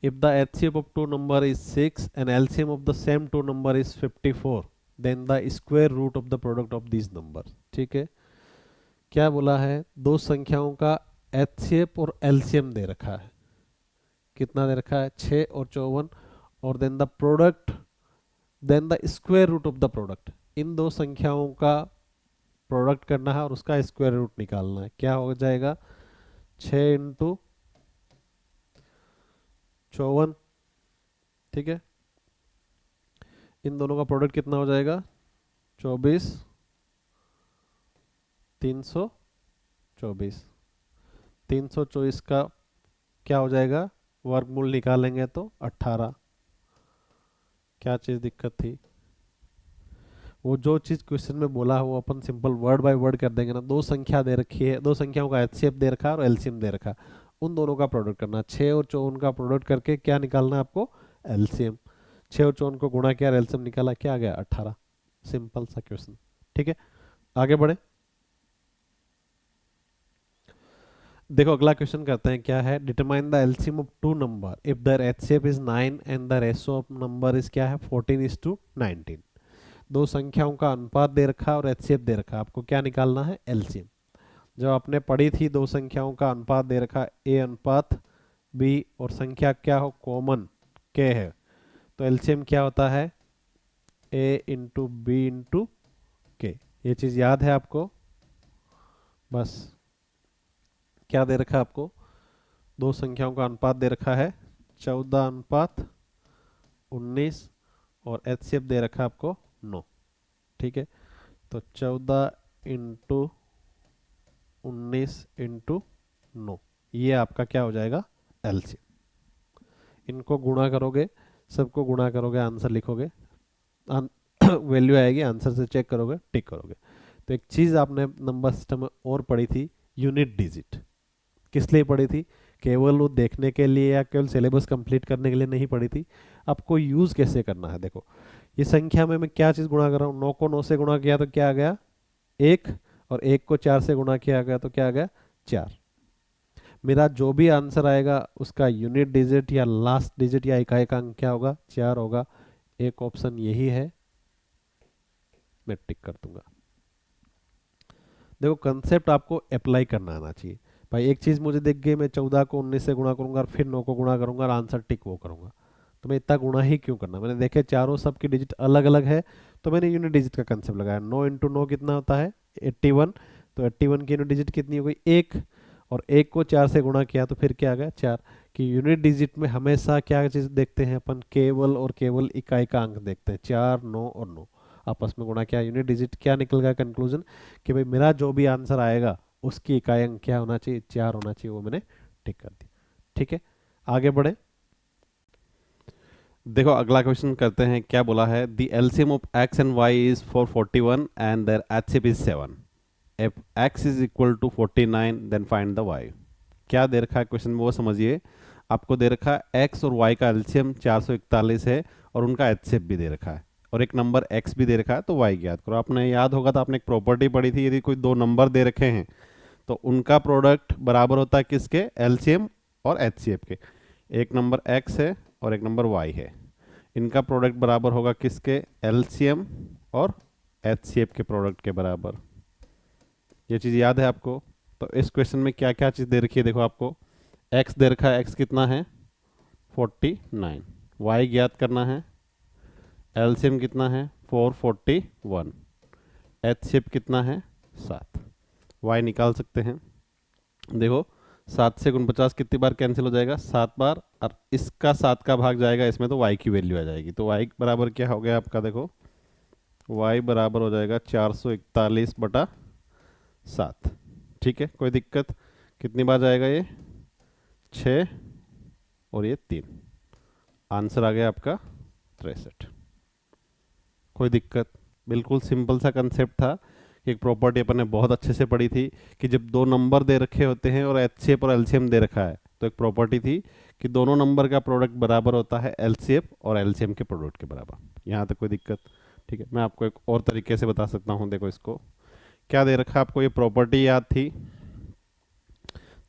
[SPEAKER 1] if the HCF of two number is 6 and LCM of the same two number is 54, then the square root of the product of this number. ठीक है, क्या बोला है, दो संख्याओं का एचसीएफ और एलसीएम दे रखा है। कितना दे रखा है, 6 और 54, और then the product, then the square root of the product. इन दो संख्याओं का प्रोडक्ट करना है और उसका स्क्वायर रूट निकालना है। क्या हो जाएगा, 6 इंटू 54। ठीक है, इन दोनों का प्रोडक्ट कितना हो जाएगा, 24, 324। 324 का क्या हो जाएगा, वर्गमूल निकालेंगे तो 18। क्या चीज़ दिक्कत थी, वो जो चीज़ क्वेश्चन में बोला है वो अपन सिंपल वर्ड बाय वर्ड कर देंगे ना। दो संख्या दे रखी है, दो संख्याओं का एचसीएफ दे रखा है और एलसीएम दे रखा है, उन दोनों का प्रोडक्ट करना। 6 और 54 का प्रोडक्ट करके क्या निकालना है आपको, एलसीएम। 6 और 54 को गुणा किया, एलसीएम निकाला, क्या आ गया, 18। सिंपल सा क्वेश्चन। ठीक है, आगे बढ़े। देखो अगला क्वेश्चन करते हैं, क्या है, determine the LCM of two number if their HCF is 9 and the ratio of number is क्या है, 14:19। दो संख्याओं का अनुपात दे रखा है और एचसीएफ दे रखा है, आपको क्या निकालना है, एलसीएम। जब आपने पढ़ी थी, दो संख्याओं का अनुपात दे रखा ए अनुपात बी और संख्या क्या हो, कॉमन के है, तो एलसीएम क्या होता है, ए इंटू बी इंटू के। ये चीज़ याद है आपको, बस। क्या दे रखा है आपको, दो संख्याओं का अनुपात दे रखा है 14:19 और एचसीएफ दे रखा है आपको 9। ठीक है, तो 14 इंटू 19 इंटू 9, ये आपका क्या हो जाएगा, एलसीएम। इनको गुणा करोगे, सबको गुणा करोगे, आंसर लिखोगे, वैल्यू आएगी, आंसर से चेक करोगे, टिक करोगे। तो एक चीज़ आपने नंबर सिस्टम में और पढ़ी थी, यूनिट डिजिट। किस लिए पढ़ी थी, केवल वो देखने के लिए या केवल सिलेबस कंप्लीट करने के लिए नहीं पढ़ी थी, आपको यूज़ कैसे करना है। देखो, ये संख्या में मैं क्या चीज़ गुणा कर रहा हूँ, 9 को 9 से गुणा किया तो क्या आ गया, 1, और 1 को 4 से गुणा किया गया तो क्या आ गया, 4। मेरा जो भी आंसर आएगा उसका यूनिट डिजिट या लास्ट डिजिट या इकाई का अंक क्या होगा, 4 होगा। एक ऑप्शन यही है, मैं टिक कर दूंगा। देखो, कंसेप्ट आपको अप्लाई करना आना चाहिए। भाई एक चीज़ मुझे दिख गई, मैं 14 को 19 से गुणा करूंगा और फिर 9 को गुणा करूंगा और आंसर टिक वो करूंगा, तो मैं इतना गुणा ही क्यों करना। मैंने देखे चारों सबकी डिजिट अलग अलग है, तो मैंने यूनिट डिजिट का कंसेप्ट लगाया। 9 इंटू 9 कितना होता है, 81। तो 81 की यूनिट डिजिट कितनी हो गई, 1, और 1 को 4 से गुणा किया तो फिर क्या आ गया, 4। कि यूनिट डिजिट में हमेशा क्या चीज़ देखते हैं अपन, केवल और केवल इकाई का अंक देखते हैं। 4, 9 और 9 आपस में गुणा किया, यूनिट डिजिट क्या निकल गया कंक्लूजन, कि भाई मेरा जो भी आंसर आएगा उसकी इकाई अंक क्या होना चाहिए, 4 होना चाहिए। वो मैंने टिक कर दिया। ठीक है, आगे बढ़े। देखो अगला क्वेश्चन करते हैं, क्या बोला है, the LCM of X and Y is 441 and their HCF is 7। If X is equal to 49 then find the Y. क्या दे रखा है क्वेश्चन में, वो समझिए। आपको दे रखा है एक्स और वाई का एलसीएम 441 है और उनका एचसीएफ भी दे रखा है, और एक नंबर एक्स भी दे रखा है, तो वाई याद करो। आपने याद होगा तो आपने एक प्रॉपर्टी पढ़ी थी, यदि कोई दो नंबर दे रखे हैं तो उनका प्रोडक्ट बराबर होता है किसके, एलसीएम और एचसीएफ के। एक नंबर एक्स है और एक नंबर वाई है, इनका प्रोडक्ट बराबर होगा किसके, एलसीएम और एचसीएफ के प्रोडक्ट के बराबर। ये चीज़ याद है आपको। तो इस क्वेश्चन में क्या क्या चीज़ दे रखी है, देखो आपको एक्स दे रखा है, एक्स कितना है, 49। वाई ज्ञात करना है, एलसीएम कितना है, 441। एचसीएफ कितना है, 7। वाई निकाल सकते हैं। देखो 7 से 49 कितनी बार कैंसिल हो जाएगा, 7 बार, और इसका 7 का भाग जाएगा इसमें, तो y की वैल्यू आ जाएगी। तो y बराबर क्या हो गया आपका, देखो y बराबर हो जाएगा 441/7। ठीक है, कोई दिक्कत, कितनी बार जाएगा ये, 6 और ये 3। आंसर आ गया आपका 63। कोई दिक्कत, बिल्कुल सिंपल सा कंसेप्ट था। एक प्रॉपर्टी अपन ने बहुत अच्छे से पढ़ी थी कि जब दो नंबर दे रखे होते हैं और एचसीएफ और एलसीएम दे रखा है, तो एक प्रॉपर्टी थी कि दोनों नंबर का प्रोडक्ट बराबर होता है एलसीएफ और एलसीएम के प्रोडक्ट के बराबर। यहाँ तक कोई दिक्कत? ठीक है, मैं आपको एक और तरीके से बता सकता हूँ। देखो इसको क्या दे रखा है आपको, ये प्रॉपर्टी याद थी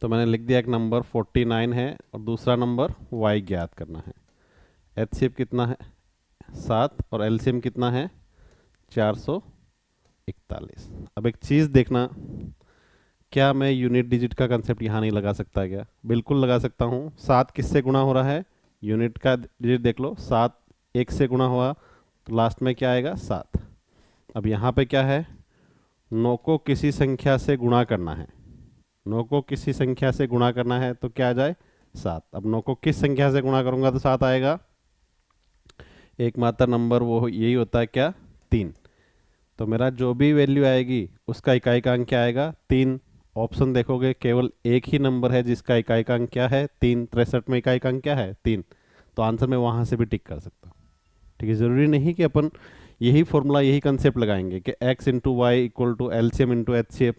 [SPEAKER 1] तो मैंने लिख दिया एक नंबर 49 है और दूसरा नंबर y ज्ञात करना है। एचसीएफ कितना है 7 और एलसीएम कितना है 441। अब एक चीज़ देखना, क्या मैं यूनिट डिजिट का कंसेप्ट यहाँ नहीं लगा सकता क्या? बिल्कुल लगा सकता हूँ। 7 किससे गुणा हो रहा है? यूनिट का डिजिट देख लो, 7 1 से गुणा हुआ तो लास्ट में क्या आएगा 7। अब यहाँ पे क्या है, 9 को किसी संख्या से गुणा करना है। 9 को किसी संख्या से गुणा करना है तो क्या आ जाए 7। अब 9 को किस संख्या से गुणा करूंगा तो 7 आएगा? एकमात्र नंबर वो यही होता है क्या 3। तो मेरा जो भी वैल्यू आएगी उसका इकाई का अंक क्या आएगा 3। ऑप्शन देखोगे केवल एक ही नंबर है जिसका इकाई का अंक क्या है 3। 63 में इकाई का अंक क्या है 3। तो आंसर मैं वहाँ से भी टिक कर सकता हूँ। ठीक है, ज़रूरी नहीं कि अपन यही फॉर्मूला यही कंसेप्ट लगाएंगे कि x into Y equal to LCM into H C F,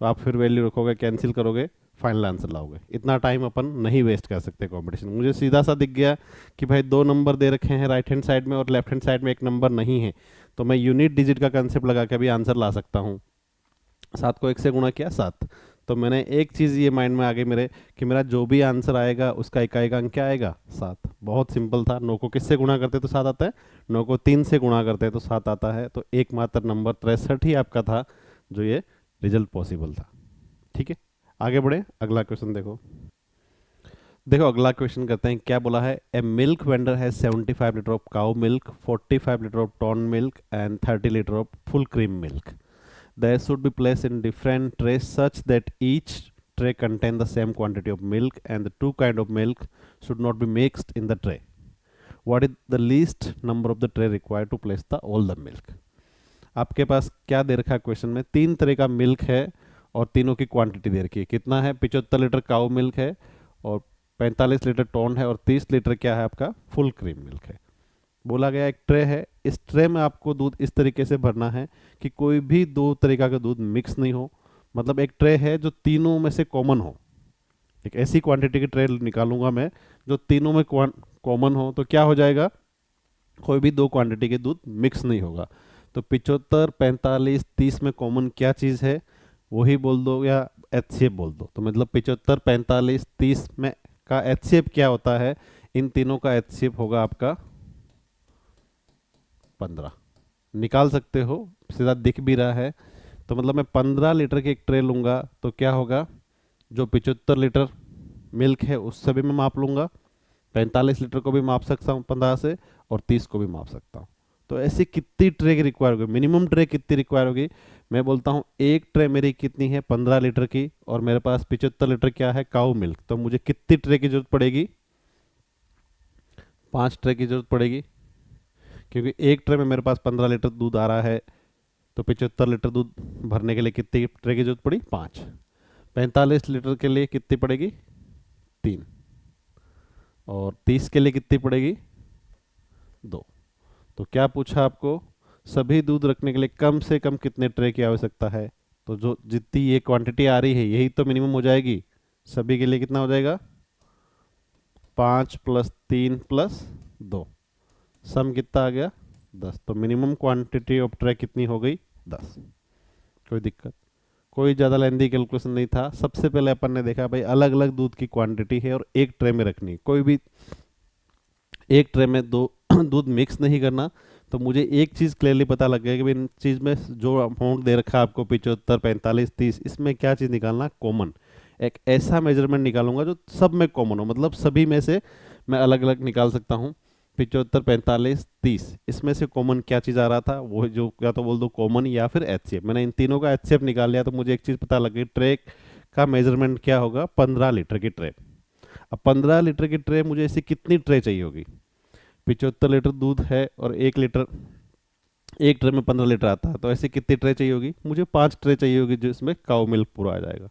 [SPEAKER 1] तो आप फिर वैल्यू रखोगे कैंसिल करोगे फाइनल आंसर लाओगे। इतना टाइम अपन नहीं वेस्ट कर सकते कॉम्पिटिशन। मुझे सीधा सा दिख गया कि भाई दो नंबर दे रखे हैं राइट हैंड साइड में और लेफ्ट हैंड साइड में एक नंबर नहीं है, तो मैं यूनिट डिजिट का कंसेप्ट लगा के भी आंसर ला सकता हूँ। 7 को 1 से गुणा किया 7। तो मैंने एक चीज़ ये माइंड में आ गई मेरे कि मेरा जो भी आंसर आएगा उसका इकाई का अंक क्या आएगा 7। बहुत सिंपल था। 9 को किससे गुणा करते तो 7 आता है, 9 को 3 से गुणा करते तो 7 आता है। तो एकमात्र नंबर 63 ही आपका था जो ये रिजल्ट पॉसिबल था। ठीक है, आगे बढ़े, अगला क्वेश्चन देखो। देखो अगला क्वेश्चन करते हैं, क्या बोला है, a milk vendor has 75 litre of cow milk, 45 litre of toned milk and 30 litre of full cream milk. They should be placed in different trays such that each tray contain the same quantity of milk and the two kind of milk should not be mixed in the tray. What is the least number of the tray required to place the all the milk? आपके पास क्या दे रखा है question में, तीन तरह का milk है और तीनों की क्वांटिटी दे रखी है। कितना है, 75 लीटर काउ मिल्क है और 45 लीटर टोन है और 30 लीटर क्या है आपका फुल क्रीम मिल्क है। बोला गया एक ट्रे है, इस ट्रे में आपको दूध इस तरीके से भरना है कि कोई भी दो तरीका का दूध मिक्स नहीं हो। मतलब एक ट्रे है जो तीनों में से कॉमन हो। एक ऐसी क्वांटिटी की ट्रे निकालूंगा मैं जो तीनों में कॉमन हो, तो क्या हो जाएगा, कोई भी दो क्वांटिटी के दूध मिक्स नहीं होगा। तो 75 45 30 में कॉमन क्या चीज़ है वही बोल दो या एचसीएफ बोल दो। तो मतलब 75 45 30 में का एचसीएफ क्या होता है, इन तीनों का एचसीएफ होगा आपका 15। निकाल सकते हो, सीधा दिख भी रहा है। तो मतलब मैं 15 लीटर की एक ट्रे लूँगा तो क्या होगा, जो 75 लीटर मिल्क है उससे भी मैं माप लूँगा, 45 लीटर को भी माप सकता हूँ 15 से और 30 को भी माप सकता हूँ। तो ऐसी कितनी ट्रे की रिक्वायर होगी, मिनिमम ट्रे कितनी रिक्वायर होगी, मैं बोलता हूँ एक ट्रे मेरी कितनी है 15 लीटर की और मेरे पास 75 लीटर क्या है काऊ मिल्क, तो मुझे कितनी ट्रे की जरूरत पड़ेगी, 5 ट्रे की जरूरत पड़ेगी। क्योंकि एक ट्रे में मेरे पास 15 लीटर दूध आ रहा है, तो 75 लीटर दूध भरने के लिए कितनी ट्रे की जरूरत पड़ी 5। 45 लीटर के लिए कितनी पड़ेगी 3 और 30 के लिए कितनी पड़ेगी 2। तो क्या पूछा आपको, सभी दूध रखने के लिए कम से कम कितने ट्रे की आवश्यकता है। तो जो जितनी ये क्वांटिटी आ रही है यही तो मिनिमम हो जाएगी। सभी के लिए कितना हो जाएगा 5 + 3 + 2, सम कितना आ गया 10। तो मिनिमम क्वांटिटी ऑफ ट्रे कितनी हो गई 10। कोई दिक्कत, कोई ज़्यादा लेंदी कैलकुलेशन नहीं था। सबसे पहले अपन ने देखा भाई अलग अलग दूध की क्वांटिटी है और एक ट्रे में रखनी, कोई भी एक ट्रे में दो दूध मिक्स नहीं करना। तो मुझे एक चीज़ क्लियरली पता लग गया कि इन चीज़ में जो अमाउंट दे रखा है आपको 75 45 30, इसमें क्या चीज़ निकालना कॉमन, एक ऐसा मेजरमेंट निकालूंगा जो सब में कॉमन हो। मतलब सभी में से मैं अलग अलग निकाल सकता हूँ 75 45 30, इसमें से कॉमन क्या चीज़ आ रहा था वो जो या तो बोल दो कॉमन या फिर एचसीएफ। मैंने इन तीनों का एचसीएफ निकाल लिया तो मुझे एक चीज़ पता लग गई, ट्रे का मेजरमेंट क्या होगा 15 लीटर की ट्रे। अब 15 लीटर की ट्रे मुझे ऐसी कितनी ट्रे चाहिए होगी, 75 लीटर दूध है और एक ट्रे में 15 लीटर आता है, तो ऐसी कितनी ट्रे चाहिए होगी, मुझे 5 ट्रे चाहिए होगी जिसमें काऊ मिल्क पूरा आ जाएगा।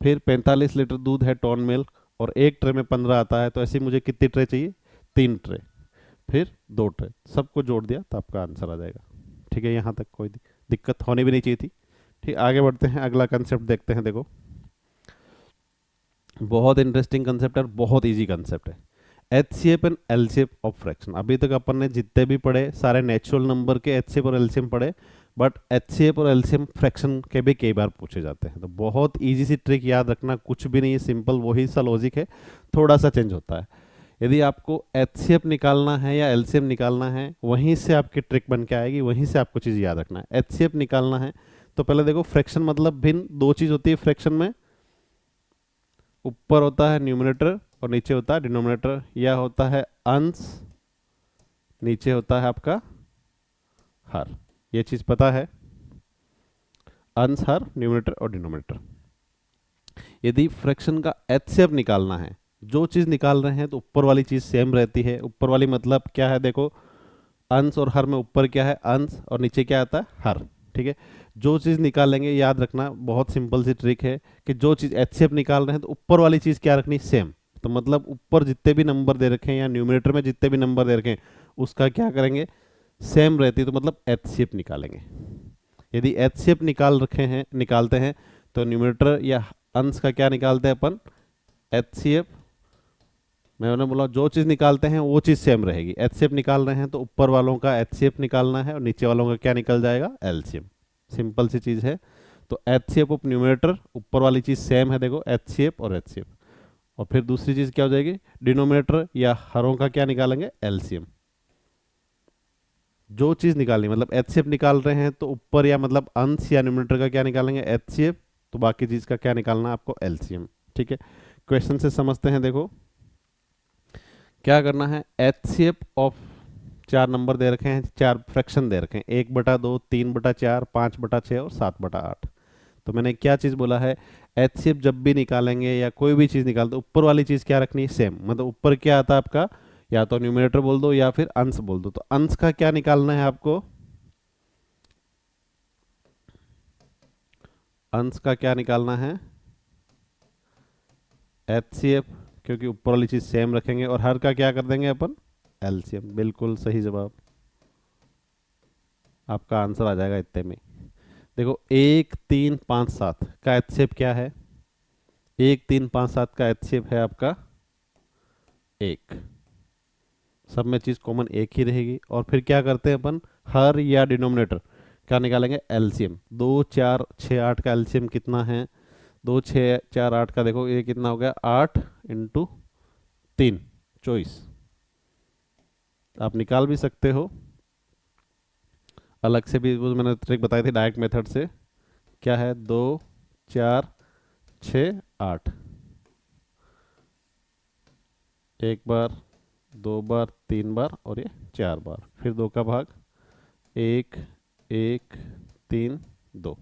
[SPEAKER 1] फिर 45 लीटर दूध है टॉन मिल्क और एक ट्रे में 15 आता है, तो ऐसी मुझे कितनी ट्रे चाहिए 3 ट्रे, फिर 2 ट्रे, सबको जोड़ दिया तो आपका आंसर आ जाएगा। ठीक है, यहाँ तक कोई दिक्कत होनी भी नहीं चाहिए थी। ठीक, आगे बढ़ते हैं, अगला कंसेप्ट देखते हैं। देखो, बहुत इंटरेस्टिंग कंसेप्ट है और बहुत इजी कंसेप्ट है। HCF and LCF of fraction. अभी तक अपन ने जितने भी पढ़े सारे नेचुरल नंबर के एचसीएफ और एलसीएम पढ़े, बट एचसीएफ और एलसीएम फ्रैक्शन के भी कई बार पूछे जाते हैं। तो बहुत इजी सी ट्रिक याद रखना, कुछ भी नहीं है, सिंपल वही सा लॉजिक है, थोड़ा सा चेंज होता है। यदि आपको एचसीएफ निकालना है या एलसीएम निकालना है, वहीं से आपकी ट्रिक बन के आएगी, वहीं से आपको चीज़ याद रखना है। एचसीएफ निकालना है तो पहले देखो, फ्रैक्शन मतलब भिन्न, दो चीज़ होती है फ्रैक्शन में, ऊपर होता है न्यूमरेटर और नीचे होता है डिनोमिनेटर, या होता है अंश, नीचे होता है आपका हर। ये चीज़ पता है, अंश, हर, न्यूमरेटर और डिनोमिनेटर। यदि फ्रैक्शन का एचसीएफ निकालना है, जो चीज़ निकाल रहे हैं तो ऊपर वाली चीज़ सेम रहती है। ऊपर वाली मतलब क्या है, देखो अंश और हर में ऊपर क्या है, अंश, और नीचे क्या आता है, हर। ठीक है, जो चीज़ निकालेंगे, याद रखना बहुत सिंपल सी ट्रिक है कि जो चीज़ एचसीएफ निकाल रहे हैं तो ऊपर वाली चीज़ क्या रखनी, सेम। तो मतलब ऊपर जितने भी नंबर दे रखे हैं या न्यूमरेटर में जितने भी नंबर दे रखे हैं उसका क्या करेंगे, सेम रहती है, तो मतलब एचसीएफ निकालेंगे। यदि एचसीएफ निकालते हैं तो न्यूमरेटर या अंश का क्या निकालते हैं अपन, एचसीएफ। मैंने बोला जो चीज़ निकालते हैं वो चीज़ सेम रहेगी। एचसीएफ निकाल रहे हैं तो ऊपर वालों का एचसीएफ निकालना है और नीचे वालों का क्या निकल जाएगा, एलसीएम। सिंपल सी चीज़ है। तो एचसीएफ ऑफ न्यूमरेटर, ऊपर वाली चीज़ सेम है, देखो एचसीएफ और एचसीएफ। और फिर दूसरी चीज़ क्या हो जाएगी, डिनोमिनेटर या हरों का क्या निकालेंगे, एलसीएम। जो चीज़ निकालनी, मतलब एचसीएफ निकाल रहे हैं तो ऊपर या मतलब अंश या न्यूमरेटर का क्या निकालेंगे, एचसीएफ, तो बाकी चीज़ का क्या निकालना है आपको, एलसीएम। ठीक है, क्वेश्चन से समझते हैं। देखो क्या करना है, एचसीएफ ऑफ, चार नंबर दे रखे हैं, चार फ्रैक्शन दे रखे हैं, 1/2, 3/4, 5/6 और 7/8। तो मैंने क्या चीज़ बोला है, एचसीएफ जब भी निकालेंगे या कोई भी चीज़ निकालते, ऊपर वाली चीज़ क्या रखनी है, सेम। मतलब ऊपर क्या आता है आपका, या तो न्यूमरेटर बोल दो या फिर अंश बोल दो। तो अंश का क्या निकालना है आपको, अंश का क्या निकालना है, एचसीएफ, क्योंकि ऊपर वाली चीज़ सेम रखेंगे। और हर का क्या कर देंगे अपन, एलसीएम। बिल्कुल सही जवाब, आपका आंसर आ जाएगा इतने में। देखो 1 3 5 7 का एचसीएफ क्या है, 1 3 5 7 का एचसीएफ है आपका 1। सब में चीज़ कॉमन एक ही रहेगी। और फिर क्या करते हैं अपन, हर या डिनोमिनेटर क्या निकालेंगे, एलसीएम। 2 4 6 8 का एलसीएम कितना है, 2 6 4 8 का, देखो ये कितना हो गया, 8 × 3 24। आप निकाल भी सकते हो अलग से भी, वो मैंने ट्रिक बताई थी डायरेक्ट मेथड से। क्या है, 2 4 6 8, एक बार, दो बार, तीन बार और ये 4 बार। फिर 2 का भाग, 1 1 3 2,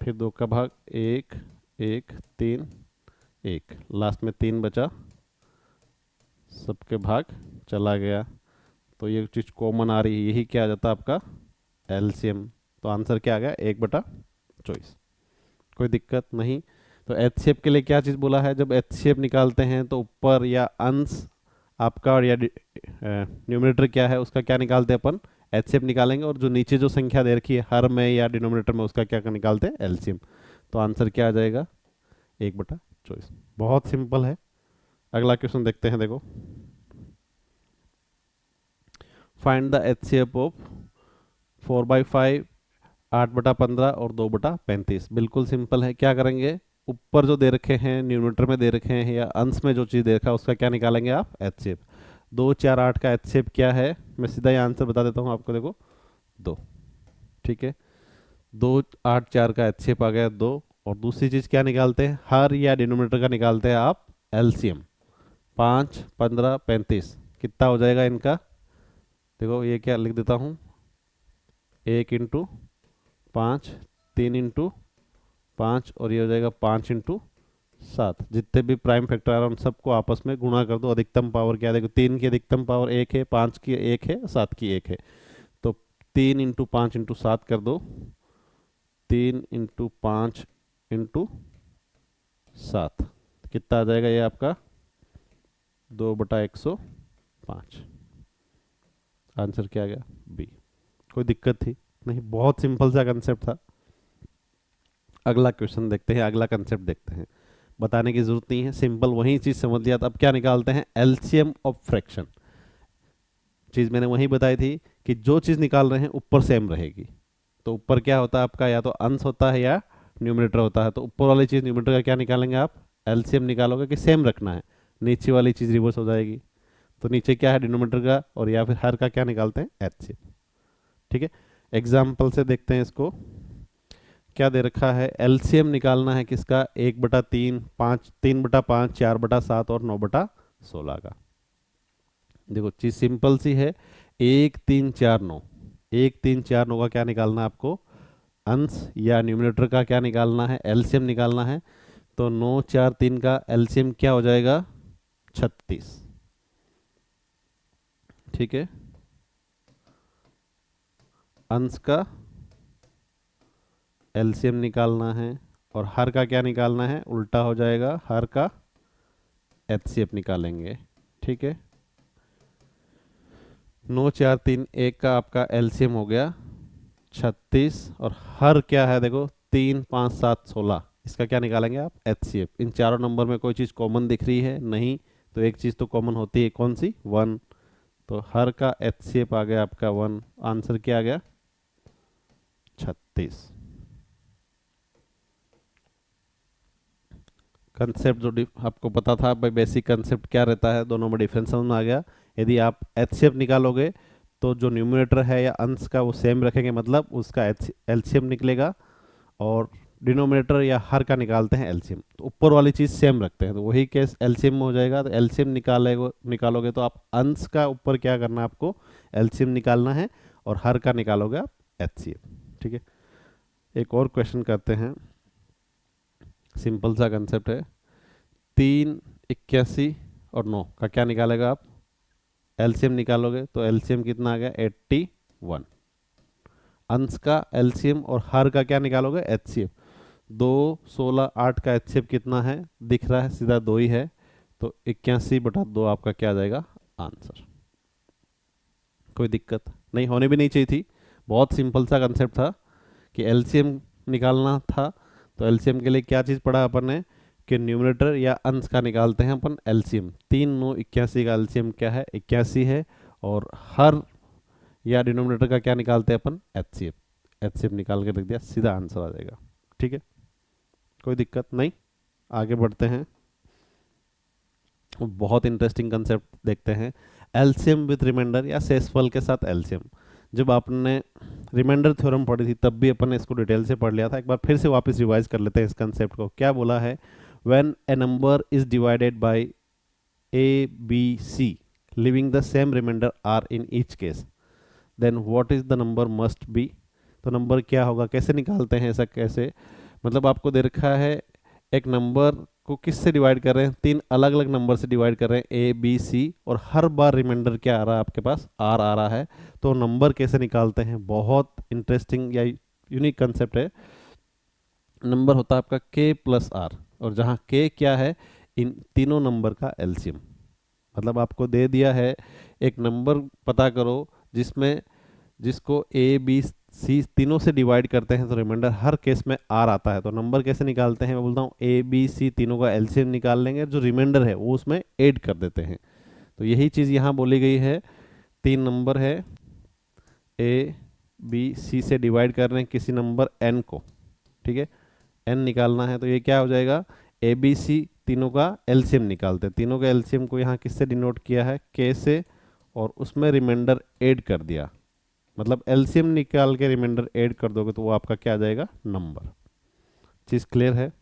[SPEAKER 1] फिर 2 का भाग, 1 1 3 1, लास्ट में 3 बचा, सबके भाग चला गया। तो ये चीज़ कॉमन आ रही है, यही क्या आ जाता है आपका एलसीएम। तो आंसर क्या आ गया, 1/24। कोई दिक्कत नहीं। तो एचसीएफ के लिए क्या चीज़ बोला है, जब एचसीएफ निकालते हैं तो ऊपर या अंश आपका और या न्यूमरेटर क्या है उसका क्या निकालते हैं अपन, एचसीएफ निकालेंगे। और जो नीचे जो संख्या दे रखी है हर में या डिनोमिनेटर में, उसका क्या निकालते हैं, एलसीएम। तो आंसर क्या आ जाएगा, 1/24। बहुत सिंपल है। अगला क्वेश्चन देखते हैं। देखो, फाइंड द एचसीएफ ऑफ 4/5, 8/15 और 2/35। बिल्कुल सिंपल है। क्या करेंगे, ऊपर जो दे रखे हैं न्यूमरेटर में दे रखे हैं या अंश में जो चीज़ दे रखा है उसका क्या निकालेंगे आप, एचसीएफ। 2 4 8 का एचसीएफ क्या है, मैं सीधा ही आंसर बता देता हूँ आपको। देखो 2, ठीक है, 2 8 4 का एचसीएफ आ गया 2। और दूसरी चीज़ क्या निकालते हैं, हर या डिनोमिनेटर का निकालते हैं आप, एलसीएम। 5 15 35 कितना हो जाएगा इनका, देखो ये क्या लिख देता हूँ, 1 × 5, 3 × 5, और ये हो जाएगा 5 × 7। जितने भी प्राइम फैक्टर आ रहे हैं उन सबको आपस में गुणा कर दो। अधिकतम पावर क्या है, देखो 3 की अधिकतम पावर 1 है, 5 की 1 है, 7 की 1 है। तो 3 × 5 × 7 कर दो, 3 × 5 × 7 कितना आ जाएगा, ये आपका 2/105। आंसर क्या आ गया, बी। कोई दिक्कत थी नहीं, बहुत सिंपल सा कंसेप्ट था। अगला क्वेश्चन देखते हैं, अगला कंसेप्ट देखते हैं। बताने की जरूरत नहीं है, सिंपल वही चीज समझ लिया। तो अब क्या निकालते हैं, एलसीएम ऑफ फ्रैक्शन। चीज मैंने वही बताई थी कि जो चीज निकाल रहे हैं ऊपर सेम रहेगी। तो ऊपर क्या होता है आपका, या तो अंश होता है या न्यूमरेटर होता है। तो ऊपर वाली चीज न्यूमरेटर का क्या निकालेंगे आप, एलसीएम निकालोगे कि सेम रखना है। नीचे वाली चीज रिवर्स हो जाएगी। तो नीचे क्या है डिनोमिनेटर का, और या फिर हर का क्या निकालते हैं, एचसीएफ। ठीक है, एग्जाम्पल से देखते हैं इसको। क्या दे रखा है, एलसीएम निकालना है किसका, 1/3, 5, 3/5, 4/7 और 9/16 का। देखो चीज सिंपल सी है, 1 3 4 9, 1 3 4 9 का क्या निकालना है आपको, अंश या न्यूमरेटर का क्या निकालना है, एलसीएम निकालना है। तो 9 4 3 का एलसीएम क्या हो जाएगा, 36। ठीक है, अंश का एलसीएम निकालना है और हर का क्या निकालना है, उल्टा हो जाएगा, हर का एचसीएफ निकालेंगे। ठीक है, 9 4 3 1 का आपका एलसीएम हो गया 36, और हर क्या है देखो, 3 5 7 16, इसका क्या निकालेंगे आप, एचसीएफ। इन चारों नंबर में कोई चीज़ कॉमन दिख रही है नहीं, तो एक चीज़ तो कॉमन होती है, कौन सी, 1। तो हर का एचसीएफ आ गया आपका 1। आंसर क्या आ गया, 36। कंसेप्ट जो आपको पता था भाई, बेसिक कंसेप्ट क्या रहता है, दोनों में डिफरेंस समझ में आ गया। यदि आप एचसीएफ निकालोगे तो जो न्यूमरेटर है या अंश का वो सेम रखेंगे, मतलब उसका एलसीएम निकलेगा। और डिनोमिनेटर या हर का निकालते हैं एलसीएम, तो ऊपर वाली चीज़ सेम रखते हैं, तो वही केस एलसीएम में हो जाएगा। तो एलसीएम निकालोगे तो आप अंश का ऊपर क्या करना है आपको, एलसीएम निकालना है, और हर का निकालोगे आप एचसीएफ। ठीक है, एक और क्वेश्चन करते हैं, सिंपल सा कंसेप्ट है। 3 81 और 9 का क्या निकालेगा आप, एलसीएम निकालोगे तो एलसीएम कितना आ गया, 81। अंश का एलसीएम और हर का क्या निकालोगे, एचसीएफ। 2 16 8 का एचसीएफ कितना है, दिख रहा है, सीधा 2 ही है। तो 81/2 आपका क्या आ जाएगा, आंसर। कोई दिक्कत नहीं, होने भी नहीं चाहिए थी, बहुत सिंपल सा कंसेप्ट था कि एलसीएम निकालना था। तो एलसीएम के लिए क्या चीज़ पढ़ा अपन ने, कि न्यूमरेटर या अंश का निकालते हैं अपन एलसीएम। 3 9 81 का एलसीएम क्या है, 81 है। और हर या डिनोमिनेटर का क्या निकालते हैं अपन, एचसीएफ। एचसीएफ निकाल के रख दिया, सीधा आंसर आ जाएगा। ठीक है, कोई दिक्कत नहीं, आगे बढ़ते हैं। बहुत इंटरेस्टिंग कंसेप्ट देखते हैं, एलसीएम विथ रिमाइंडर या शेषफल के साथ एलसीएम। जब आपने रिमाइंडर थ्योरम पढ़ी थी तब भी अपन ने इसको डिटेल से पढ़ लिया था, एक बार फिर से वापस रिवाइज कर लेते हैं इस कंसेप्ट को। क्या बोला है, when a number is divided by A B C leaving the same remainder are in each case, then what is the number must be. तो नंबर क्या होगा, कैसे निकालते हैं, ऐसा कैसे, मतलब आपको दे रखा है एक नंबर को किससे डिवाइड कर रहे हैं, 3 अलग अलग नंबर से डिवाइड कर रहे हैं, ए बी सी, और हर बार रिमाइंडर क्या आ रहा है आपके पास, आर आ रहा है। तो नंबर कैसे निकालते हैं, बहुत इंटरेस्टिंग या यूनिक कंसेप्ट है। नंबर होता है आपका के प्लस आर, और जहाँ के क्या है, इन तीनों नंबर का एलसीएम। मतलब आपको दे दिया है एक नंबर, पता करो जिसमें जिसको ए बी सी तीनों से डिवाइड करते हैं तो रिमाइंडर हर केस में आर आता है। तो नंबर कैसे निकालते हैं, मैं बोलता हूँ ए बी सी तीनों का एलसीएम निकाल लेंगे, जो रिमाइंडर है वो उसमें ऐड कर देते हैं। तो यही चीज़ यहाँ बोली गई है। 3 नंबर है, ए बी सी से डिवाइड कर रहे हैं किसी नंबर एन को, ठीक है, एन निकालना है। तो ये क्या हो जाएगा, ए बी सी तीनों का एलसीएम निकालते हैं। तीनों का एलसीएम को यहाँ किससे डिनोट किया है, के से, और उसमें रिमाइंडर ऐड कर दिया। मतलब एलसीएम निकाल के रिमाइंडर ऐड कर दोगे तो वो आपका क्या आ जाएगा, नंबर। चीज़ क्लियर है।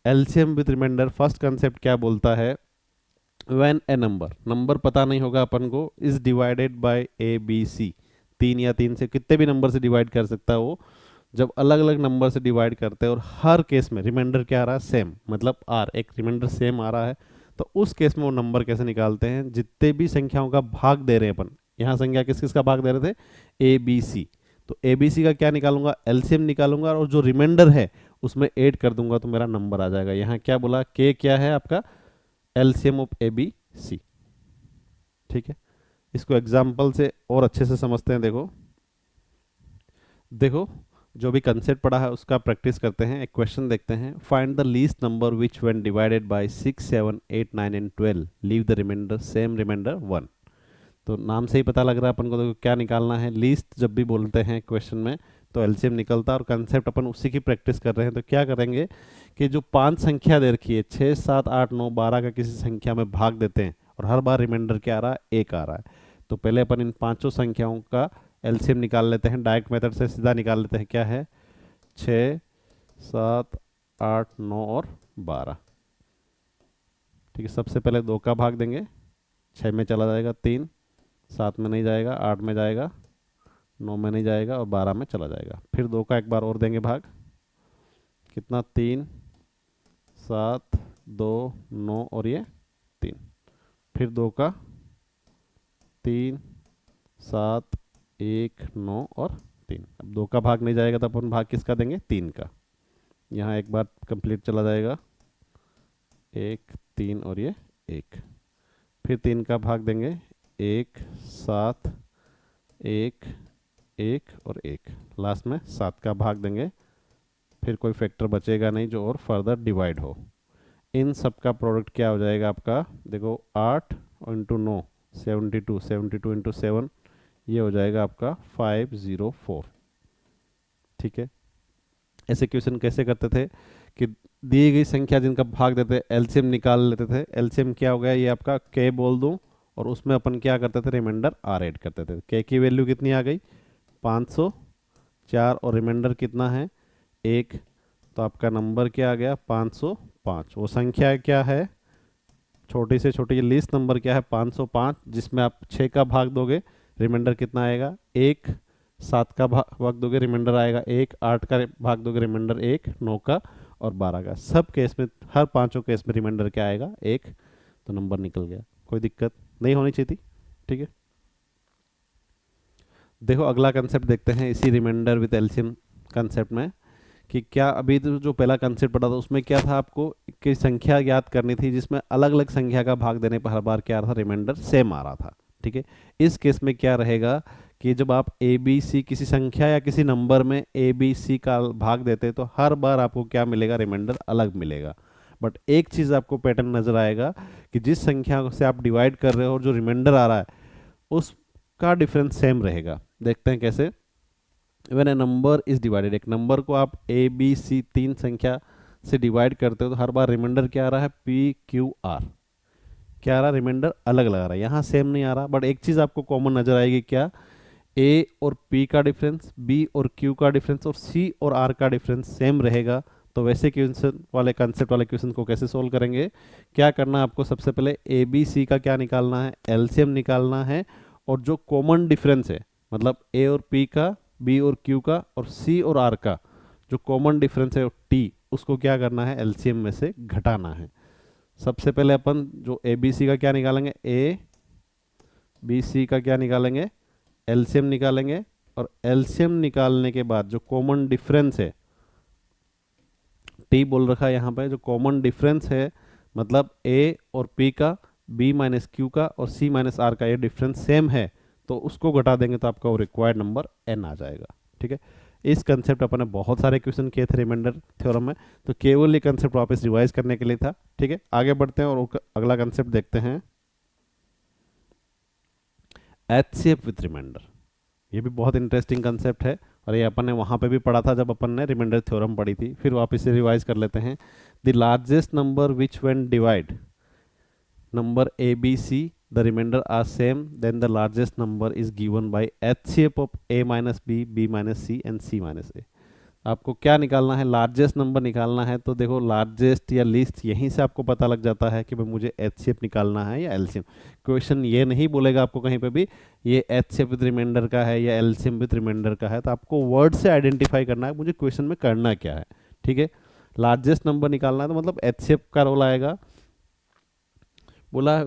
[SPEAKER 1] LCM with remainder first concept क्या बोलता है, व्हेन ए नंबर, नंबर पता नहीं होगा अपन को, is divided by A B C, 3 या 3 से कितने भी नंबर से डिवाइड कर सकता है वो, जब अलग अलग नंबर से डिवाइड करते हैं और हर केस में रिमाइंडर क्या आ रहा है, सेम, मतलब आर, एक रिमाइंडर सेम आ रहा है। तो उस केस में वो नंबर कैसे निकालते हैं, जितने भी संख्याओं का भाग दे रहे हैं अपन, यहाँ संख्या किस किस का भाग दे रहे थे, ए बी सी, तो ए बी सी का क्या निकालूंगा, एलसीएम निकालूंगा, और जो रिमाइंडर है उसमें ऐड कर दूंगा तो मेरा नंबर आ जाएगा। यहाँ क्या बोला, के क्या है आपका, LCM of A B C. ठीक है, इसको एग्जाम्पल से और अच्छे से समझते हैं। देखो देखो जो भी कंसेप्ट पढ़ा है उसका प्रैक्टिस करते हैं। एक क्वेश्चन देखते हैं, find the least number which when divided by 6, 7, 8, 9 and 12 leave the remainder same remainder 1। तो नाम से ही पता लग रहा है अपन को, तो क्या निकालना है। लीस्ट जब भी बोलते हैं क्वेश्चन में तो एलसीएम निकलता है, और कंसेप्ट अपन उसी की प्रैक्टिस कर रहे हैं। तो क्या करेंगे कि जो 5 संख्या दे रखी है, 6, 7, 8, 9, 12 का किसी संख्या में भाग देते हैं, और हर बार रिमाइंडर क्या आ रहा है, 1 आ रहा है। तो पहले अपन इन पांचों संख्याओं का एलसीएम निकाल लेते हैं, डायरेक्ट मेथड से सीधा निकाल लेते हैं। क्या है, 6, 7, 8, 9 और 12। ठीक है, सबसे पहले 2 का भाग देंगे, 6 में चला जाएगा 3, 7 में नहीं जाएगा, 8 में जाएगा, 9 में नहीं जाएगा और 12 में चला जाएगा। फिर 2 का एक बार और देंगे भाग, कितना, 3, 7, 2, 9 और ये 3। फिर 2 का 3, 7, 1, 9 और 3। अब 2 का भाग नहीं जाएगा तो अपन भाग किसका देंगे, 3 का। यहाँ एक बार कंप्लीट चला जाएगा, 1, 3 और ये 1। फिर 3 का भाग देंगे, 1, 7, 1, 1 और 1। लास्ट में 7 का भाग देंगे, फिर कोई फैक्टर बचेगा नहीं जो और फर्दर डिवाइड हो। इन सब का प्रोडक्ट क्या हो जाएगा आपका, देखो 8 इंटू 9 72, 72 इंटू 7 ये हो जाएगा आपका 504। ठीक है, ऐसे क्वेश्चन कैसे करते थे कि दी गई संख्या जिनका भाग देते एलसीएम निकाल लेते थे। एलसीएम क्या हो गया, ये आपका के बोल दूं, और उसमें अपन क्या करते थे, रिमाइंडर आर ऐड करते थे। के की वैल्यू कितनी आ गई, 504, और रिमाइंडर कितना है, 1। तो आपका नंबर क्या आ गया, 505। वो संख्या क्या है, छोटी से छोटी लिस्ट नंबर क्या है, 505, जिसमें आप 6 का भाग दोगे रिमाइंडर कितना आएगा, 1। 7 का भाग दोगे रिमाइंडर आएगा 1। 8 का भाग दोगे रिमाइंडर 1। 9 का और 12 का, सब केस में, हर पांचों केस में रिमाइंडर क्या आएगा, 1। तो नंबर निकल गया, कोई दिक्कत नहीं होनी चाहिए थी। ठीक है, देखो अगला कंसेप्ट देखते हैं इसी रिमाइंडर विद एलसीएम कंसेप्ट में, कि क्या अभी तो जो पहला कंसेप्ट पढ़ा था उसमें क्या था, आपको कि संख्या याद करनी थी जिसमें अलग अलग संख्या का भाग देने पर हर बार क्या आ रहा था, रिमाइंडर सेम आ रहा था। ठीक है, इस केस में क्या रहेगा कि जब आप ए बी सी किसी संख्या या किसी नंबर में ए बी सी का भाग देते तो हर बार आपको क्या मिलेगा, रिमाइंडर अलग मिलेगा। बट एक चीज़ आपको पैटर्न नजर आएगा कि जिस संख्या से आप डिवाइड कर रहे हो और जो रिमाइंडर आ रहा है उसका डिफरेंस सेम रहेगा। देखते हैं कैसे। When a number is divided, एक नंबर को आप ए बी सी 3 संख्या से डिवाइड करते हो तो हर बार रिमाइंडर क्या आ रहा है, पी क्यू आर, क्या आ रहा है, रिमाइंडर अलग लगा रहा है। यहाँ सेम नहीं आ रहा, बट एक चीज़ आपको कॉमन नजर आएगी, क्या, ए और पी का डिफरेंस, बी और क्यू का डिफरेंस और सी और आर का डिफरेंस सेम रहेगा। तो वैसे क्वेश्चन वाले कंसेप्ट वाले क्वेश्चन को कैसे सोल्व करेंगे, क्या करना है आपको, सबसे पहले ए बी सी का क्या निकालना है, एलसीएम निकालना है, और जो कॉमन डिफरेंस है, मतलब ए और पी का, बी और क्यू का और सी और आर का जो कॉमन डिफरेंस है टी, उसको क्या करना है, एलसीएम में से घटाना है। सबसे पहले अपन जो ए बी सी का क्या निकालेंगे, ए बी सी का क्या निकालेंगे, एलसीएम निकालेंगे, और एलसीएम निकालने के बाद जो कॉमन डिफरेंस है, टी बोल रखा है यहाँ पे, जो कॉमन डिफरेंस है मतलब ए और पी का, बी माइनस क्यू का और सी माइनस आर का ये डिफरेंस सेम है, तो उसको घटा देंगे तो आपका वो रिक्वायर्ड नंबर एन आ जाएगा। ठीक है, इस कंसेप्ट अपन ने बहुत सारे क्वेश्चन किए थे रिमाइंडर थ्योरम में, तो केवल ये कंसेप्ट वापस रिवाइज करने के लिए था। ठीक है, आगे बढ़ते हैं और अगला कंसेप्ट देखते हैं, एचसीएफ विथ रिमाइंडर। ये भी बहुत इंटरेस्टिंग कंसेप्ट है, और ये अपन ने वहाँ पे भी पढ़ा था जब अपन ने रिमाइंडर थ्योरम पढ़ी थी। फिर वापस से रिवाइज कर लेते हैं। The largest number which when divide number A B C the remainder are same, then the largest number is given by HCF of a minus b, b minus c and c minus a। आपको क्या निकालना है, largest number निकालना है। तो देखो largest या least यहीं से आपको पता लग जाता है कि भाई मुझे एचसीएफ निकालना है या एलसीएम। क्वेश्चन ये नहीं बोलेगा आपको कहीं पे भी ये एचसीएफ विद रिमाइंडर का है या एलसीएम विद रिमाइंडर का है, तो आपको वर्ड से आइडेंटिफाई करना है मुझे क्वेश्चन में करना क्या है। ठीक है, लार्जेस्ट नंबर निकालना है तो मतलब एचसीएफ का रोल आएगा। बोला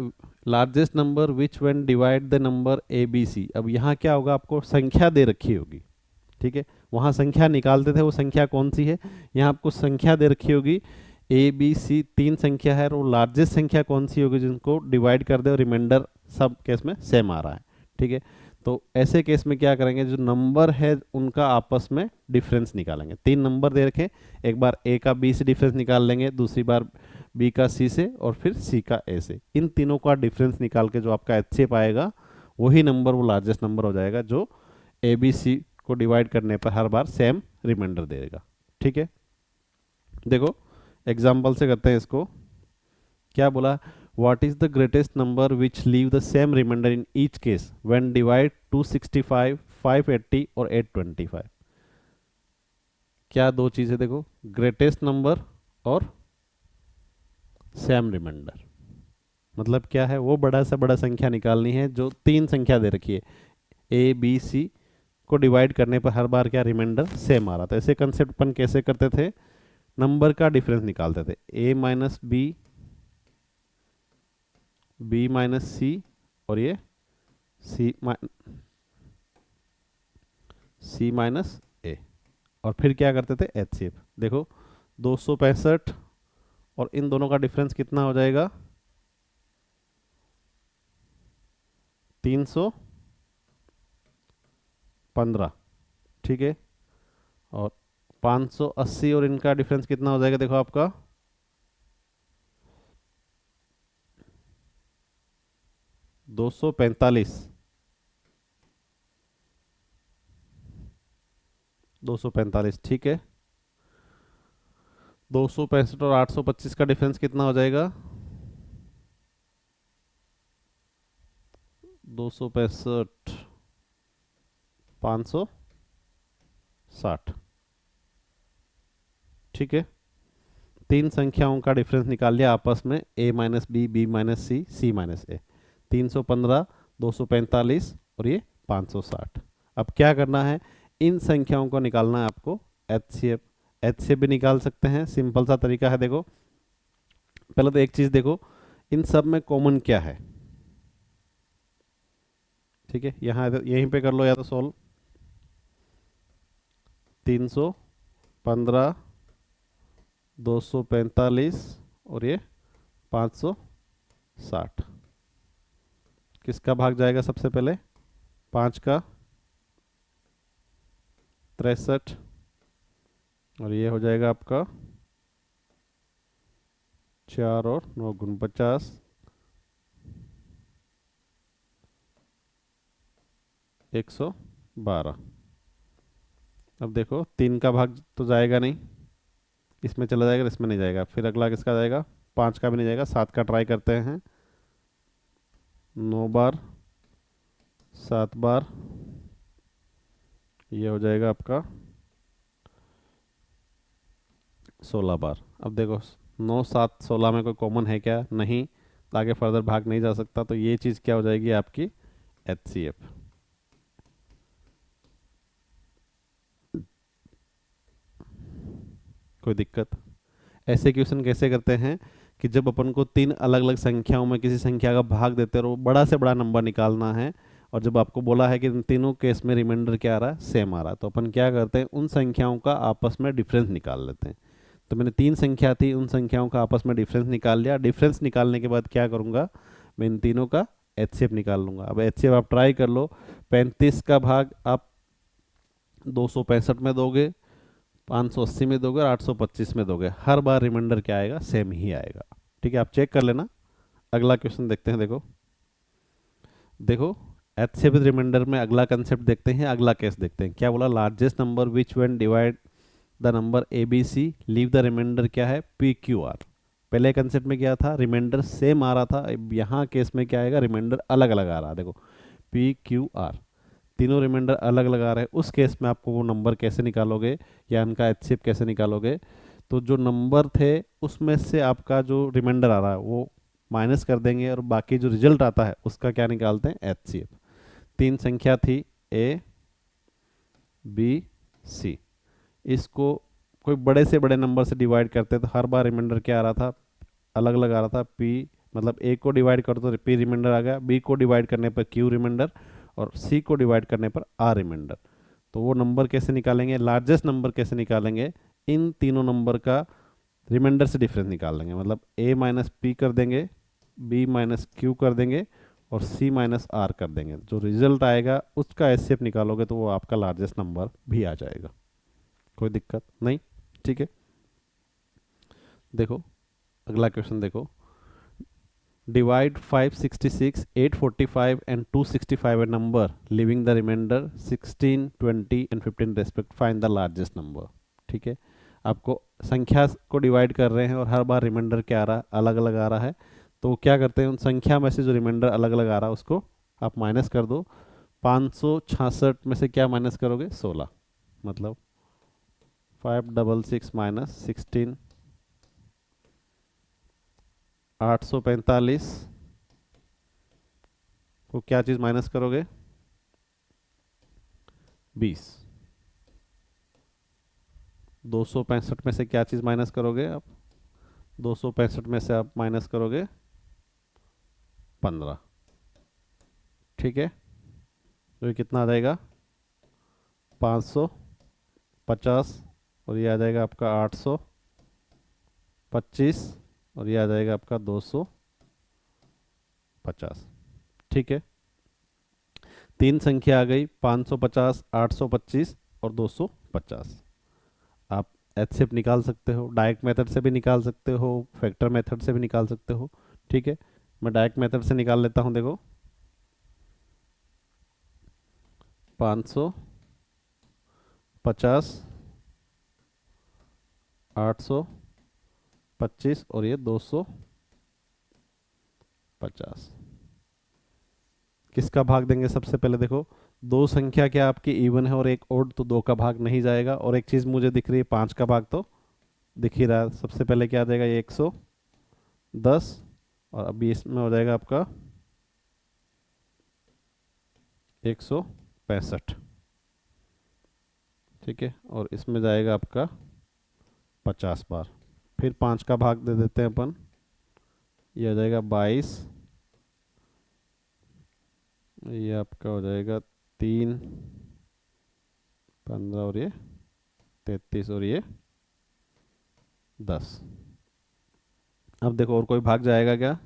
[SPEAKER 1] largest number which when divide the number A B C. अब यहाँ क्या होगा, आपको संख्या दे रखी होगी। ठीक है, वहाँ संख्या निकालते थे, वो संख्या कौन सी है, यहाँ आपको संख्या दे रखी होगी, ए बी सी 3 संख्या है, और वो लार्जेस्ट संख्या कौन सी होगी जिनको डिवाइड कर दे और रिमाइंडर सब केस में सेम आ रहा है। ठीक है, तो ऐसे केस में क्या करेंगे, जो नंबर है उनका आपस में डिफरेंस निकालेंगे। 3 नंबर दे रखे, एक बार ए का बी से डिफरेंस निकाल लेंगे, दूसरी बार बी का सी से, और फिर सी का ए से। इन तीनों का डिफरेंस निकाल के जो आपका एचसीएफ आएगा वही नंबर वो लार्जेस्ट नंबर हो जाएगा, जो ए बी सी को डिवाइड करने पर हर बार सेम रिमाइंडर देगा। ठीक है, देखो एग्जाम्पल से करते हैं इसको। क्या बोला, what is the greatest number which leave the same remainder in each case when divide 265, 580 और 825। क्या दो चीजें, देखो ग्रेटेस्ट नंबर और सेम रिमाइंडर। मतलब क्या है, वो बड़ा से बड़ा संख्या निकालनी है जो 3 संख्या दे रखी है, ए बी सी को डिवाइड करने पर हर बार क्या रिमाइंडर सेम आ रहा था। ऐसे कंसेप्ट अपन कैसे करते थे, नंबर का डिफरेंस निकालते थे, ए minus B, B minus C, और ये सी सी माइनस ए, और फिर क्या करते थे एचसीएफ। देखो 265 और इन दोनों का डिफरेंस कितना हो जाएगा, 315। ठीक है, और 580 और इनका डिफरेंस कितना हो जाएगा, देखो आपका 245। 245, ठीक है। 265 और 825 का डिफरेंस कितना हो जाएगा, 265, 560। ठीक है, 3 संख्याओं का डिफरेंस निकाल लिया आपस में, ए माइनस बी, बी माइनस सी, सी माइनस ए। 315, 245 और ये 560। अब क्या करना है, इन संख्याओं को निकालना है आपको एचसीएफ। एचसीएफ भी निकाल सकते हैं, सिंपल सा तरीका है। देखो पहले तो एक चीज देखो, इन सब में कॉमन क्या है। ठीक है, यहाँ यहीं पे कर लो या तो सोल्व। 315, 245 और ये 560। किसका भाग जाएगा सबसे पहले, 5 का, 63, और ये हो जाएगा आपका 4 और 9 गुण 50, 112। अब देखो 3 का भाग तो जाएगा नहीं, इसमें चला जाएगा, इसमें नहीं जाएगा। फिर अगला किसका जाएगा, 5 का भी नहीं जाएगा, 7 का ट्राई करते हैं। 9 बार, 7 बार, ये हो जाएगा आपका 16 बार। अब देखो 9, 7, 16 में कोई कॉमन है क्या, नहीं, आगे फर्दर भाग नहीं जा सकता, तो ये चीज़ क्या हो जाएगी आपकी एचसीएफ। कोई दिक्कत। ऐसे क्वेश्चन कैसे करते हैं कि जब अपन को 3 अलग अलग संख्याओं में किसी संख्या का भाग देते हैं और वो बड़ा से बड़ा नंबर निकालना है, और जब आपको बोला है कि इन तीनों केस में रिमाइंडर क्या आ रहा है, सेम आ रहा है, तो अपन क्या करते हैं, उन संख्याओं का आपस में डिफरेंस निकाल लेते हैं। तो मैंने 3 संख्या थी, उन संख्याओं का आपस में डिफरेंस निकाल लिया। डिफरेंस निकालने के बाद क्या करूँगा, मैं इन तीनों का एचसीएफ निकाल लूँगा। अब एचसीएफ आप ट्राई कर लो, 35 का भाग आप 265 में दोगे, 580 में दोगे और 825 में दोगे, हर बार रिमाइंडर क्या आएगा, सेम ही आएगा। ठीक है, आप चेक कर लेना। अगला क्वेश्चन देखते हैं। देखो देखो एचसीएफ विद रिमाइंडर में अगला कंसेप्ट देखते हैं, अगला केस देखते हैं। क्या बोला, largest number which when divide the number A B C leave the remainder क्या है, पी क्यू आर। पहले कंसेप्ट में क्या था, रिमाइंडर सेम आ रहा था, अब यहाँ केस में क्या आएगा, रिमाइंडर अलग अलग आ रहा है। देखो पी क्यू आर, तीनों रिमाइंडर अलग अलग आ रहे हैं। उस केस में आपको वो नंबर कैसे निकालोगे या उनका एचसीएफ कैसे निकालोगे, तो जो नंबर थे उसमें से आपका जो रिमाइंडर आ रहा है वो माइनस कर देंगे, और बाकी जो रिजल्ट आता है उसका क्या निकालते हैं, एचसीएफ। 3 संख्या थी, ए बी सी, इसको कोई बड़े से बड़े नंबर से डिवाइड करते तो हर बार रिमाइंडर क्या आ रहा था, अलग अलग आ रहा था। पी मतलब ए को डिवाइड कर दो तो पी रिमाइंडर आ गया, बी को डिवाइड करने पर क्यू रिमाइंडर, और सी को डिवाइड करने पर आर रिमाइंडर। तो वो नंबर कैसे निकालेंगे, लार्जेस्ट नंबर कैसे निकालेंगे, इन तीनों नंबर का रिमाइंडर से डिफरेंस निकाल लेंगे। मतलब ए माइनस पी कर देंगे, बी माइनस क्यू कर देंगे, और c माइनस आर कर देंगे, जो रिजल्ट आएगा उसका एचसीएफ निकालोगे तो वो आपका लार्जेस्ट नंबर भी आ जाएगा, कोई दिक्कत नहीं। ठीक है, देखो अगला क्वेश्चन देखो, divide 566, 845 and 265 a number, leaving the remainder 16, 20 and 15 respect, find the largest number। ठीक है, आपको संख्या को डिवाइड कर रहे हैं और हर बार रिमाइंडर क्या आ रहा है, अलग अलग आ रहा है, तो क्या करते हैं उन संख्या में से जो रिमाइंडर अलग अलग आ रहा है उसको आप माइनस कर दो। 566 में से क्या माइनस करोगे, 16, मतलब 566 माइनस 16, 845 को क्या चीज़ माइनस करोगे, 20। 265 में से क्या चीज़ माइनस करोगे आप, 265 में से आप माइनस करोगे 15। ठीक है, तो ये कितना आ जाएगा, 550, और ये आ जाएगा आपका 825, और ये आ जाएगा आपका 250। ठीक है, तीन संख्या आ गई, 550, 825 और 250। आप एचसीएफ निकाल सकते हो, डायरेक्ट मेथड से भी निकाल सकते हो, फैक्टर मेथड से भी निकाल सकते हो। ठीक है, मैं डायरेक्ट मेथड से निकाल लेता हूं, देखो 550, 825 और ये 250। किसका भाग देंगे, सबसे पहले देखो दो संख्या क्या आपकी इवन है और एक ओड, तो दो का भाग नहीं जाएगा, और एक चीज मुझे दिख रही है 5 का भाग तो दिख ही रहा है। सबसे पहले क्या आ जाएगा, ये 110, और अभी इसमें हो जाएगा आपका 165। ठीक है, और इसमें जाएगा आपका 50 बार, फिर 5 का भाग दे देते हैं अपन, ये आ जाएगा 22, ये आपका हो जाएगा 3, 15 और ये 33 और ये 10। अब देखो और कोई भाग जाएगा क्या,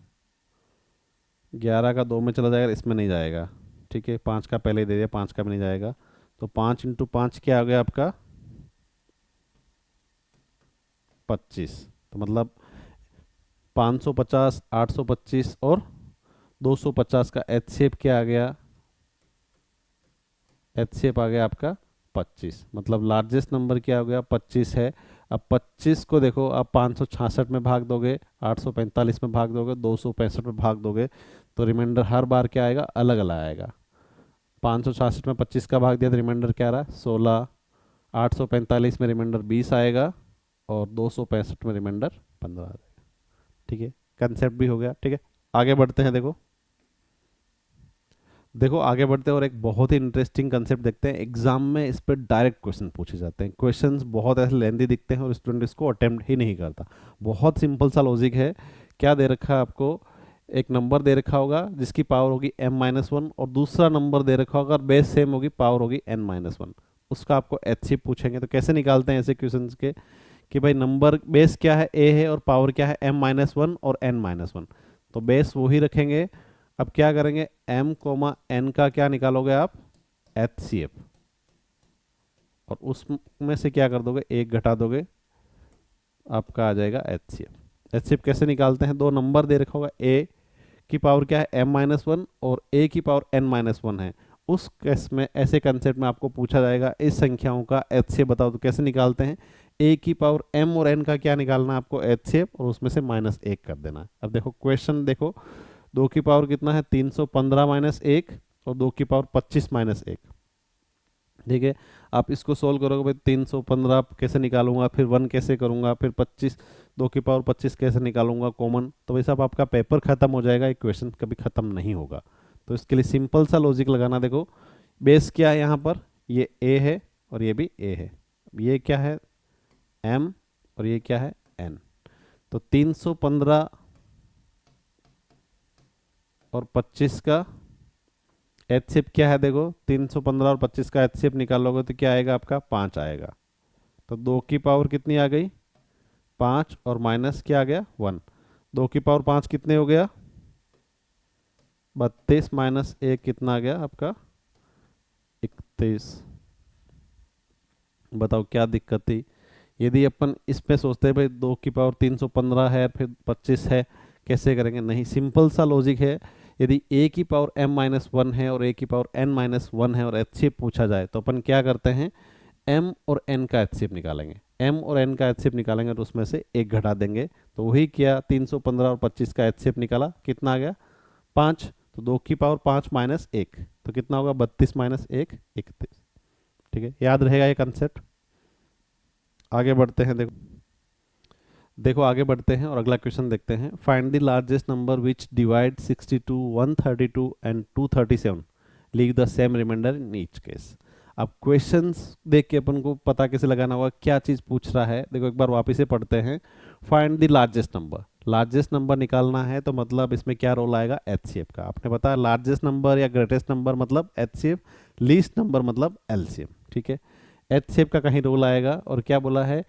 [SPEAKER 1] 11 का 2 में चला जाएगा, इसमें नहीं जाएगा। ठीक है, 5 का पहले ही दे दिया, 5 का भी नहीं जाएगा, तो 5 इंटू 5 क्या आ गया आपका 25, तो मतलब 550, 825 और 250 का एचसीएफ क्या आ गया, एचसीएफ आ गया आपका 25, मतलब लार्जेस्ट नंबर क्या हो गया, 25 है। अब 25 को देखो आप 566 में भाग दोगे, 845 में भाग दोगे, 265 में भाग दोगे, तो रिमाइंडर हर बार क्या आएगा, अलग अलग आएगा। 566 में 25 का भाग दिया तो रिमाइंडर क्या आ रहा है, 16। 845 में रिमाइंडर 20 आएगा, और 265 में रिमाइंडर 15 आ जाएगा। ठीक है, कंसेप्ट भी हो गया। ठीक है, आगे बढ़ते हैं। देखो देखो आगे बढ़ते हैं और एक बहुत ही इंटरेस्टिंग कंसेप्ट देखते हैं, एग्जाम में इस पर डायरेक्ट क्वेश्चन पूछे जाते हैं। क्वेश्चंस बहुत ऐसे लेंदी दिखते हैं और स्टूडेंट इसको अटेम्प्ट ही नहीं करता। बहुत सिंपल सा लॉजिक है। क्या दे रखा है आपको, एक नंबर दे रखा होगा जिसकी पावर होगी m-1, और दूसरा नंबर दे रखा होगा, बेस सेम होगी, पावर होगी n-1। उसका आपको एचसीएफ पूछेंगे तो कैसे निकालते हैं ऐसे क्वेश्चन के, कि भाई नंबर बेस क्या है, a है, और पावर क्या है, m-1 और n-1, तो बेस वही रखेंगे। अब क्या करेंगे, m कोमा n का क्या निकालोगे आप, एचसीएफ, और उसमें से क्या कर दोगे, एक घटा दोगे, आपका आ जाएगा एचसीएफ। एचसीएफ कैसे निकालते हैं, दो नंबर दे रखा होगा, a की पावर क्या है, m-1 और a की पावर n-1 है। उस केस में, ऐसे कंसेप्ट में आपको पूछा जाएगा इस संख्याओं का एचसीएफ बताओ, तो कैसे निकालते हैं, a की पावर m और n का क्या निकालना है आपको, एचसीएफ, और उसमें से -1 कर देना है। अब देखो क्वेश्चन देखो, 2 की पावर कितना है, 315 माइनस 1, और 2 की पावर 25 माइनस 1। ठीक है, आप इसको सोल्व करोगे, भाई 315 कैसे निकालूंगा, फिर 1 कैसे करूंगा, फिर 25, 2 की पावर 25 कैसे निकालूंगा कॉमन, तो वैसे आपका पेपर खत्म हो जाएगा, एक क्वेश्चन कभी खत्म नहीं होगा। तो इसके लिए सिंपल सा लॉजिक लगाना। देखो बेस क्या है यहाँ पर, ये a है और ये भी a है, ये क्या है m और ये क्या है n, तो 315 और 25 का एचसीएफ क्या है, देखो 315 और 25 का एचसीएफ निकालोगे तो क्या आएगा आपका, 5 आएगा। तो 2 की पावर कितनी आ गई, 5, और माइनस क्या आ गया, 1। 2 की पावर 5 कितने हो गया, 32 माइनस 1 कितना आ गया आपका? 31। बताओ क्या दिक्कत थी? यदि अपन इसमें सोचते हैं भाई 2 की पावर 315 है फिर 25 है, कैसे करेंगे? नहीं, सिंपल सा लॉजिक है। यदि a की पावर m-1 है और a की पावर n-1 है और एचसीएफ पूछा जाए तो अपन क्या करते हैं? m और n का एचसीएफ निकालेंगे। m और n का एचसीएफ निकालेंगे तो उसमें से एक घटा देंगे। तो वही किया, 315 और 25 का एचसीएफ निकाला, कितना आ गया? 5। तो 2 की पावर 5 माइनस 1 तो कितना होगा? 32 माइनस 1 31। ठीक है, याद रहेगा ये कंसेप्ट। आगे बढ़ते हैं। देखो देखो आगे बढ़ते हैं और अगला क्वेश्चन देखते हैं। Find the largest number which divide 62, 132 and 237, leave the same remainder in each case. अब क्वेश्चंस देख के अपन को पता कैसे लगाना होगा क्या चीज़ पूछ रहा है। देखो एक बार वापस से पढ़ते हैं। Find the largest number, largest number निकालना है तो मतलब इसमें क्या रोल आएगा? एचसीएफ का। आपने बताया लार्जेस्ट नंबर या ग्रेटेस्ट नंबर मतलब एचसीएफ, लीस्ट नंबर मतलब एलसीएम। ठीक है, एचसीएफ का कहीं रोल आएगा। और क्या बोला है?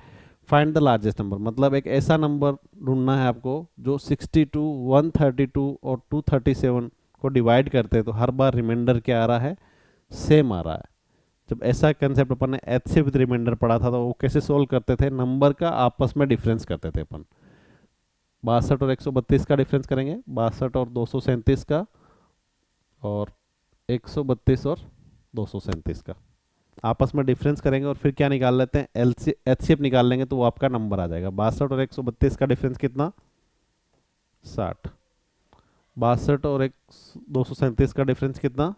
[SPEAKER 1] फाइंड द लार्जेस्ट नंबर, मतलब एक ऐसा नंबर ढूंढना है आपको जो 62, 132 और 237 को डिवाइड करते हैं तो हर बार रिमाइंडर क्या आ रहा है? सेम आ रहा है। जब ऐसा कंसेप्ट अपन ने एच से विद रिमाइंडर पढ़ा था तो वो कैसे सोल्व करते थे? नंबर का आपस में डिफरेंस करते थे अपन। 62 और 132 का डिफरेंस करेंगे, 62 और 237 का, और 132 और 237 का आपस में डिफरेंस करेंगे और फिर क्या निकाल लेते हैं? एचसीएफ निकाल लेंगे तो वो आपका नंबर आ जाएगा। 62 और 132 का डिफरेंस कितना? 60। 62 और 237 का डिफरेंस कितना?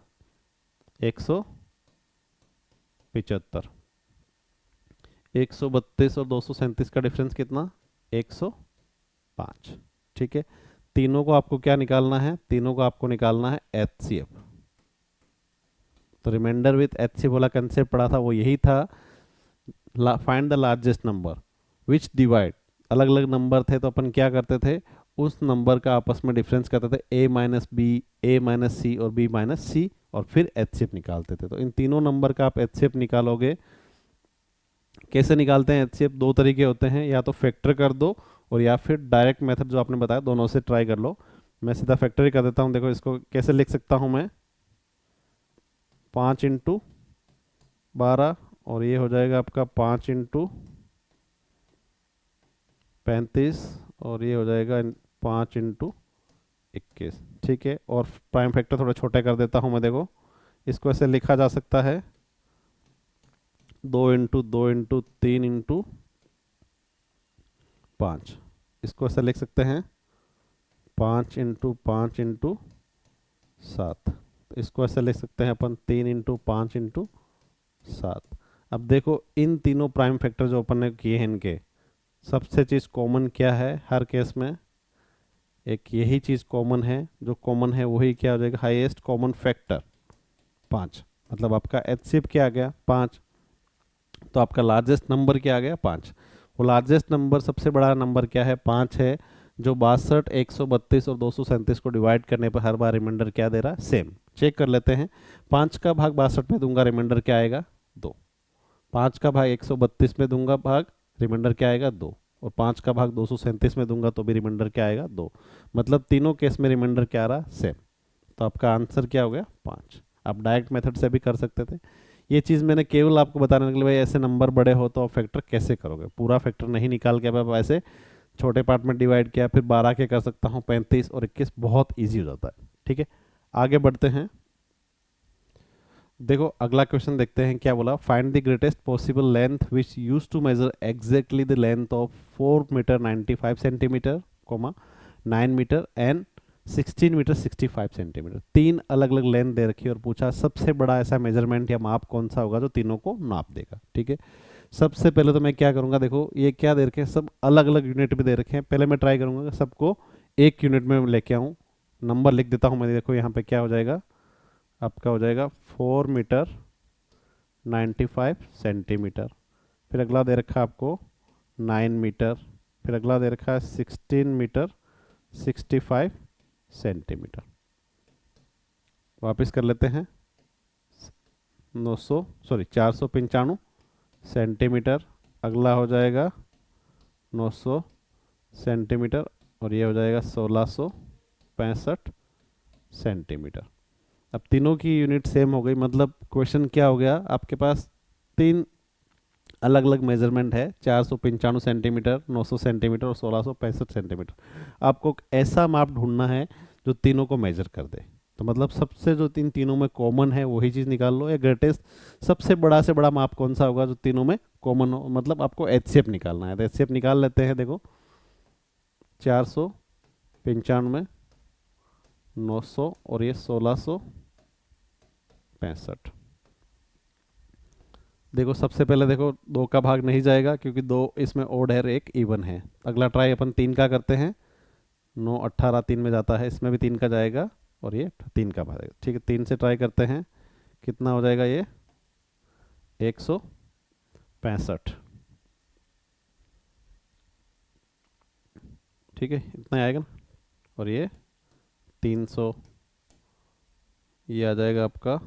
[SPEAKER 1] 175। 132 और 237 का डिफरेंस कितना? 105। ठीक है, तीनों को आपको क्या निकालना है? तीनों को आपको निकालना है एचसीएफ। तो रिमाइंडर विथ एचसीएफ वाला कंसेप्ट पढ़ा था वो यही था। Find the largest number which divide, अलग अलग नंबर थे तो अपन क्या करते थे? उस नंबर का आपस में डिफरेंस करते थे, a minus B, a minus C और b माइनस सी, और फिर एचसीएफ निकालते थे। तो इन तीनों नंबर का आप एचसीएफ निकालोगे। कैसे निकालते हैं एचसीएफ? दो तरीके होते हैं, या तो फैक्टर कर दो और या फिर डायरेक्ट मेथड जो आपने बताया, दोनों से ट्राई कर लो। मैं सीधा फैक्टर ही कर देता हूँ। देखो इसको कैसे लिख सकता हूँ मैं? 5 × 12 और ये हो जाएगा आपका 5 × 35 और ये हो जाएगा 5 × 21। ठीक है, और प्राइम फैक्टर थोड़ा छोटे कर देता हूँ मैं। देखो इसको ऐसे लिखा जा सकता है 2 × 2 × 3 × 5। इसको ऐसे लिख सकते हैं 5 × 5 × 7। इसको ऐसे लिख सकते हैं अपन 3 × 5 × 7। अब देखो इन तीनों प्राइम फैक्टर जो अपन ने किए हैं, इनके सबसे चीज़ कॉमन क्या है हर केस में? एक यही चीज़ कॉमन है, जो कॉमन है वही क्या हो जाएगा? Highest common factor 5। मतलब आपका एचसीएफ क्या आ गया? 5। तो आपका लार्जेस्ट नंबर क्या आ गया? 5। वो लार्जेस्ट नंबर, सबसे बड़ा नंबर क्या है? 5 है, जो 62, 132 और 237 को डिवाइड करने पर हर बार रिमाइंडर क्या दे रहा है? सेम। चेक कर लेते हैं। 5 का भाग 62 में दूंगा, रिमाइंडर क्या आएगा? 2। 5 का भाग 132 में दूंगा भाग, रिमाइंडर क्या आएगा? 2। और 5 का भाग 237 में दूंगा तो भी रिमाइंडर क्या आएगा? 2। मतलब तीनों केस में रिमाइंडर क्या आ रहा? सेम। तो आपका आंसर क्या हो गया? 5। आप डायरेक्ट मेथड से भी कर सकते थे। ये चीज़ मैंने केवल आपको बताने के लिए, भाई ऐसे नंबर बड़े हो तो आप फैक्टर कैसे करोगे। पूरा फैक्टर नहीं निकाल के आप ऐसे छोटे पार्ट में डिवाइड किया, फिर 12 के कर सकता हूँ, 35 और 21 बहुत ईजी हो जाता है। ठीक है, आगे बढ़ते हैं। देखो अगला क्वेश्चन देखते हैं क्या बोला। Find the greatest possible length which use to measure exactly the length of 4 metre 95 centimetre, 9 metre and 16 metre 65 centimetre. तीन अलग अलग लेंथ दे रखी है और पूछा सबसे बड़ा ऐसा मेजरमेंट या माप कौन सा होगा जो तीनों को नाप देगा। ठीक है, सबसे पहले तो मैं क्या करूंगा, देखो ये क्या दे रखे हैं, सब अलग अलग यूनिट में दे रखे हैं। पहले मैं ट्राई करूंगा कि सबको एक यूनिट में लेके आऊँ। नंबर लिख देता हूँ मैं। देखो यहाँ पे क्या हो जाएगा, आपका हो जाएगा 4 मीटर 95 सेंटीमीटर। फिर अगला दे रखा है आपको 9 मीटर। फिर अगला दे रखा है 16 मीटर 65 सेंटीमीटर। वापस कर लेते हैं। 495 सेंटीमीटर। अगला हो जाएगा 900 सेंटीमीटर और ये हो जाएगा 1665 सेंटीमीटर। अब तीनों की यूनिट सेम हो गई, मतलब क्वेश्चन क्या हो गया, आपके पास तीन अलग अलग मेजरमेंट है, 495 सेंटीमीटर, 900 सेंटीमीटर और 1665 सेंटीमीटर। आपको ऐसा माप ढूंढना है जो तीनों को मेजर कर दे। तो मतलब सबसे जो तीनों में कॉमन है वही चीज़ निकाल लो, या ग्रेटेस्ट सबसे बड़ा से बड़ा माप कौन सा होगा जो तीनों में कॉमन हो, मतलब आपको एचसीएफ निकालना है। तो एचसीएफ निकाल लेते हैं, देखो 495, 900 और ये 1665। देखो सबसे पहले देखो दो का भाग नहीं जाएगा क्योंकि दो इसमें ओड है, एक इवन है। अगला ट्राई अपन तीन का करते हैं, 9 18 तीन में जाता है, इसमें भी तीन का जाएगा और ये तीन का भाग, ठीक है। तीन से ट्राई करते हैं, कितना हो जाएगा ये 165, ठीक है, इतना आएगा ना। और ये 300, ये आ जाएगा आपका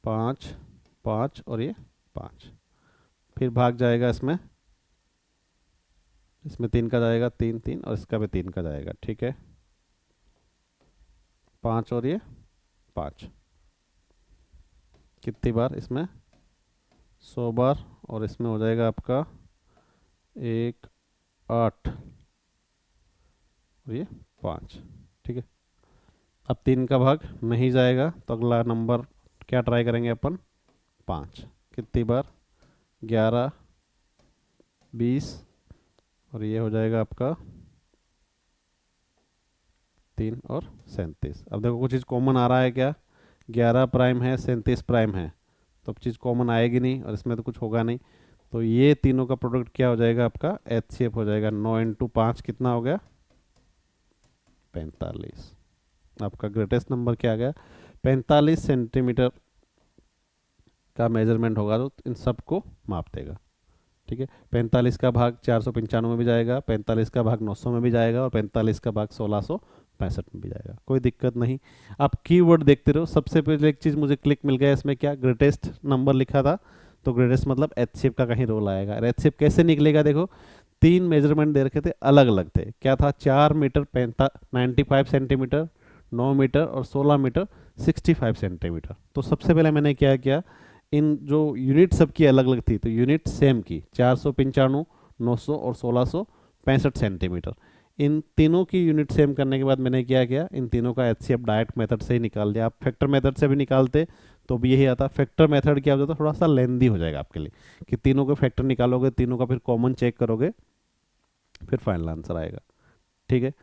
[SPEAKER 1] 5 5 और ये 5। फिर भाग जाएगा इसमें, इसमें तीन का जाएगा, तीन तीन, और इसका भी तीन का जाएगा, ठीक है। 5 और ये 5, कितनी बार इसमें 100 बार, और इसमें हो जाएगा आपका 1 8 और ये 5, ठीक है। अब तीन का भाग नहीं जाएगा तो अगला नंबर क्या ट्राई करेंगे अपन, 5, कितनी बार 11 20 और ये हो जाएगा आपका 3 और 37। अब देखो कुछ चीज़ कॉमन आ रहा है क्या, 11 प्राइम है, 37 प्राइम है, तो अब चीज़ कॉमन आएगी नहीं और इसमें तो कुछ होगा नहीं। तो ये तीनों का प्रोडक्ट क्या हो जाएगा आपका, एचसीएफ हो जाएगा। 9 इंटू 5 कितना हो गया, 45। आपका ग्रेटेस्ट नंबर क्या आ गया, 45 सेंटीमीटर का मेजरमेंट होगा तो इन सबको माप देगा, ठीक है। 45 का भाग 495 में भी जाएगा, 45 का भाग 900 में भी जाएगा और 45 का भाग 1665 में भी जाएगा, कोई दिक्कत नहीं। आप कीवर्ड देखते रहो। सबसे पहले एक चीज़ मुझे क्लिक मिल गया, इसमें क्या ग्रेटेस्ट नंबर लिखा था, तो ग्रेटेस्ट मतलब एचसीएफ का कहीं रोल आएगा। और एचसीएफ कैसे निकलेगा, देखो तीन मेजरमेंट दे रखे थे, अलग अलग थे, क्या था 4 मीटर 95 सेंटीमीटर, 9 मीटर और 16 मीटर 65 सेंटीमीटर। तो सबसे पहले मैंने क्या किया, इन जो यूनिट सबकी अलग अलग थी तो यूनिट सेम की, 495 900 और 1665 सेंटीमीटर। इन तीनों की यूनिट सेम करने के बाद मैंने क्या किया, इन तीनों का एचसीएफ डायरेक्ट मेथड से ही निकाल दिया। आप फैक्टर मेथड से भी निकालते तो भी यही आता। फैक्टर मेथड क्या होता है, थोड़ा सा लेंदी हो जाएगा आपके लिए, कि तीनों के फैक्टर निकालोगे, तीनों का फिर कॉमन चेक करोगे, फिर फाइनल आंसर आएगा, ठीक है।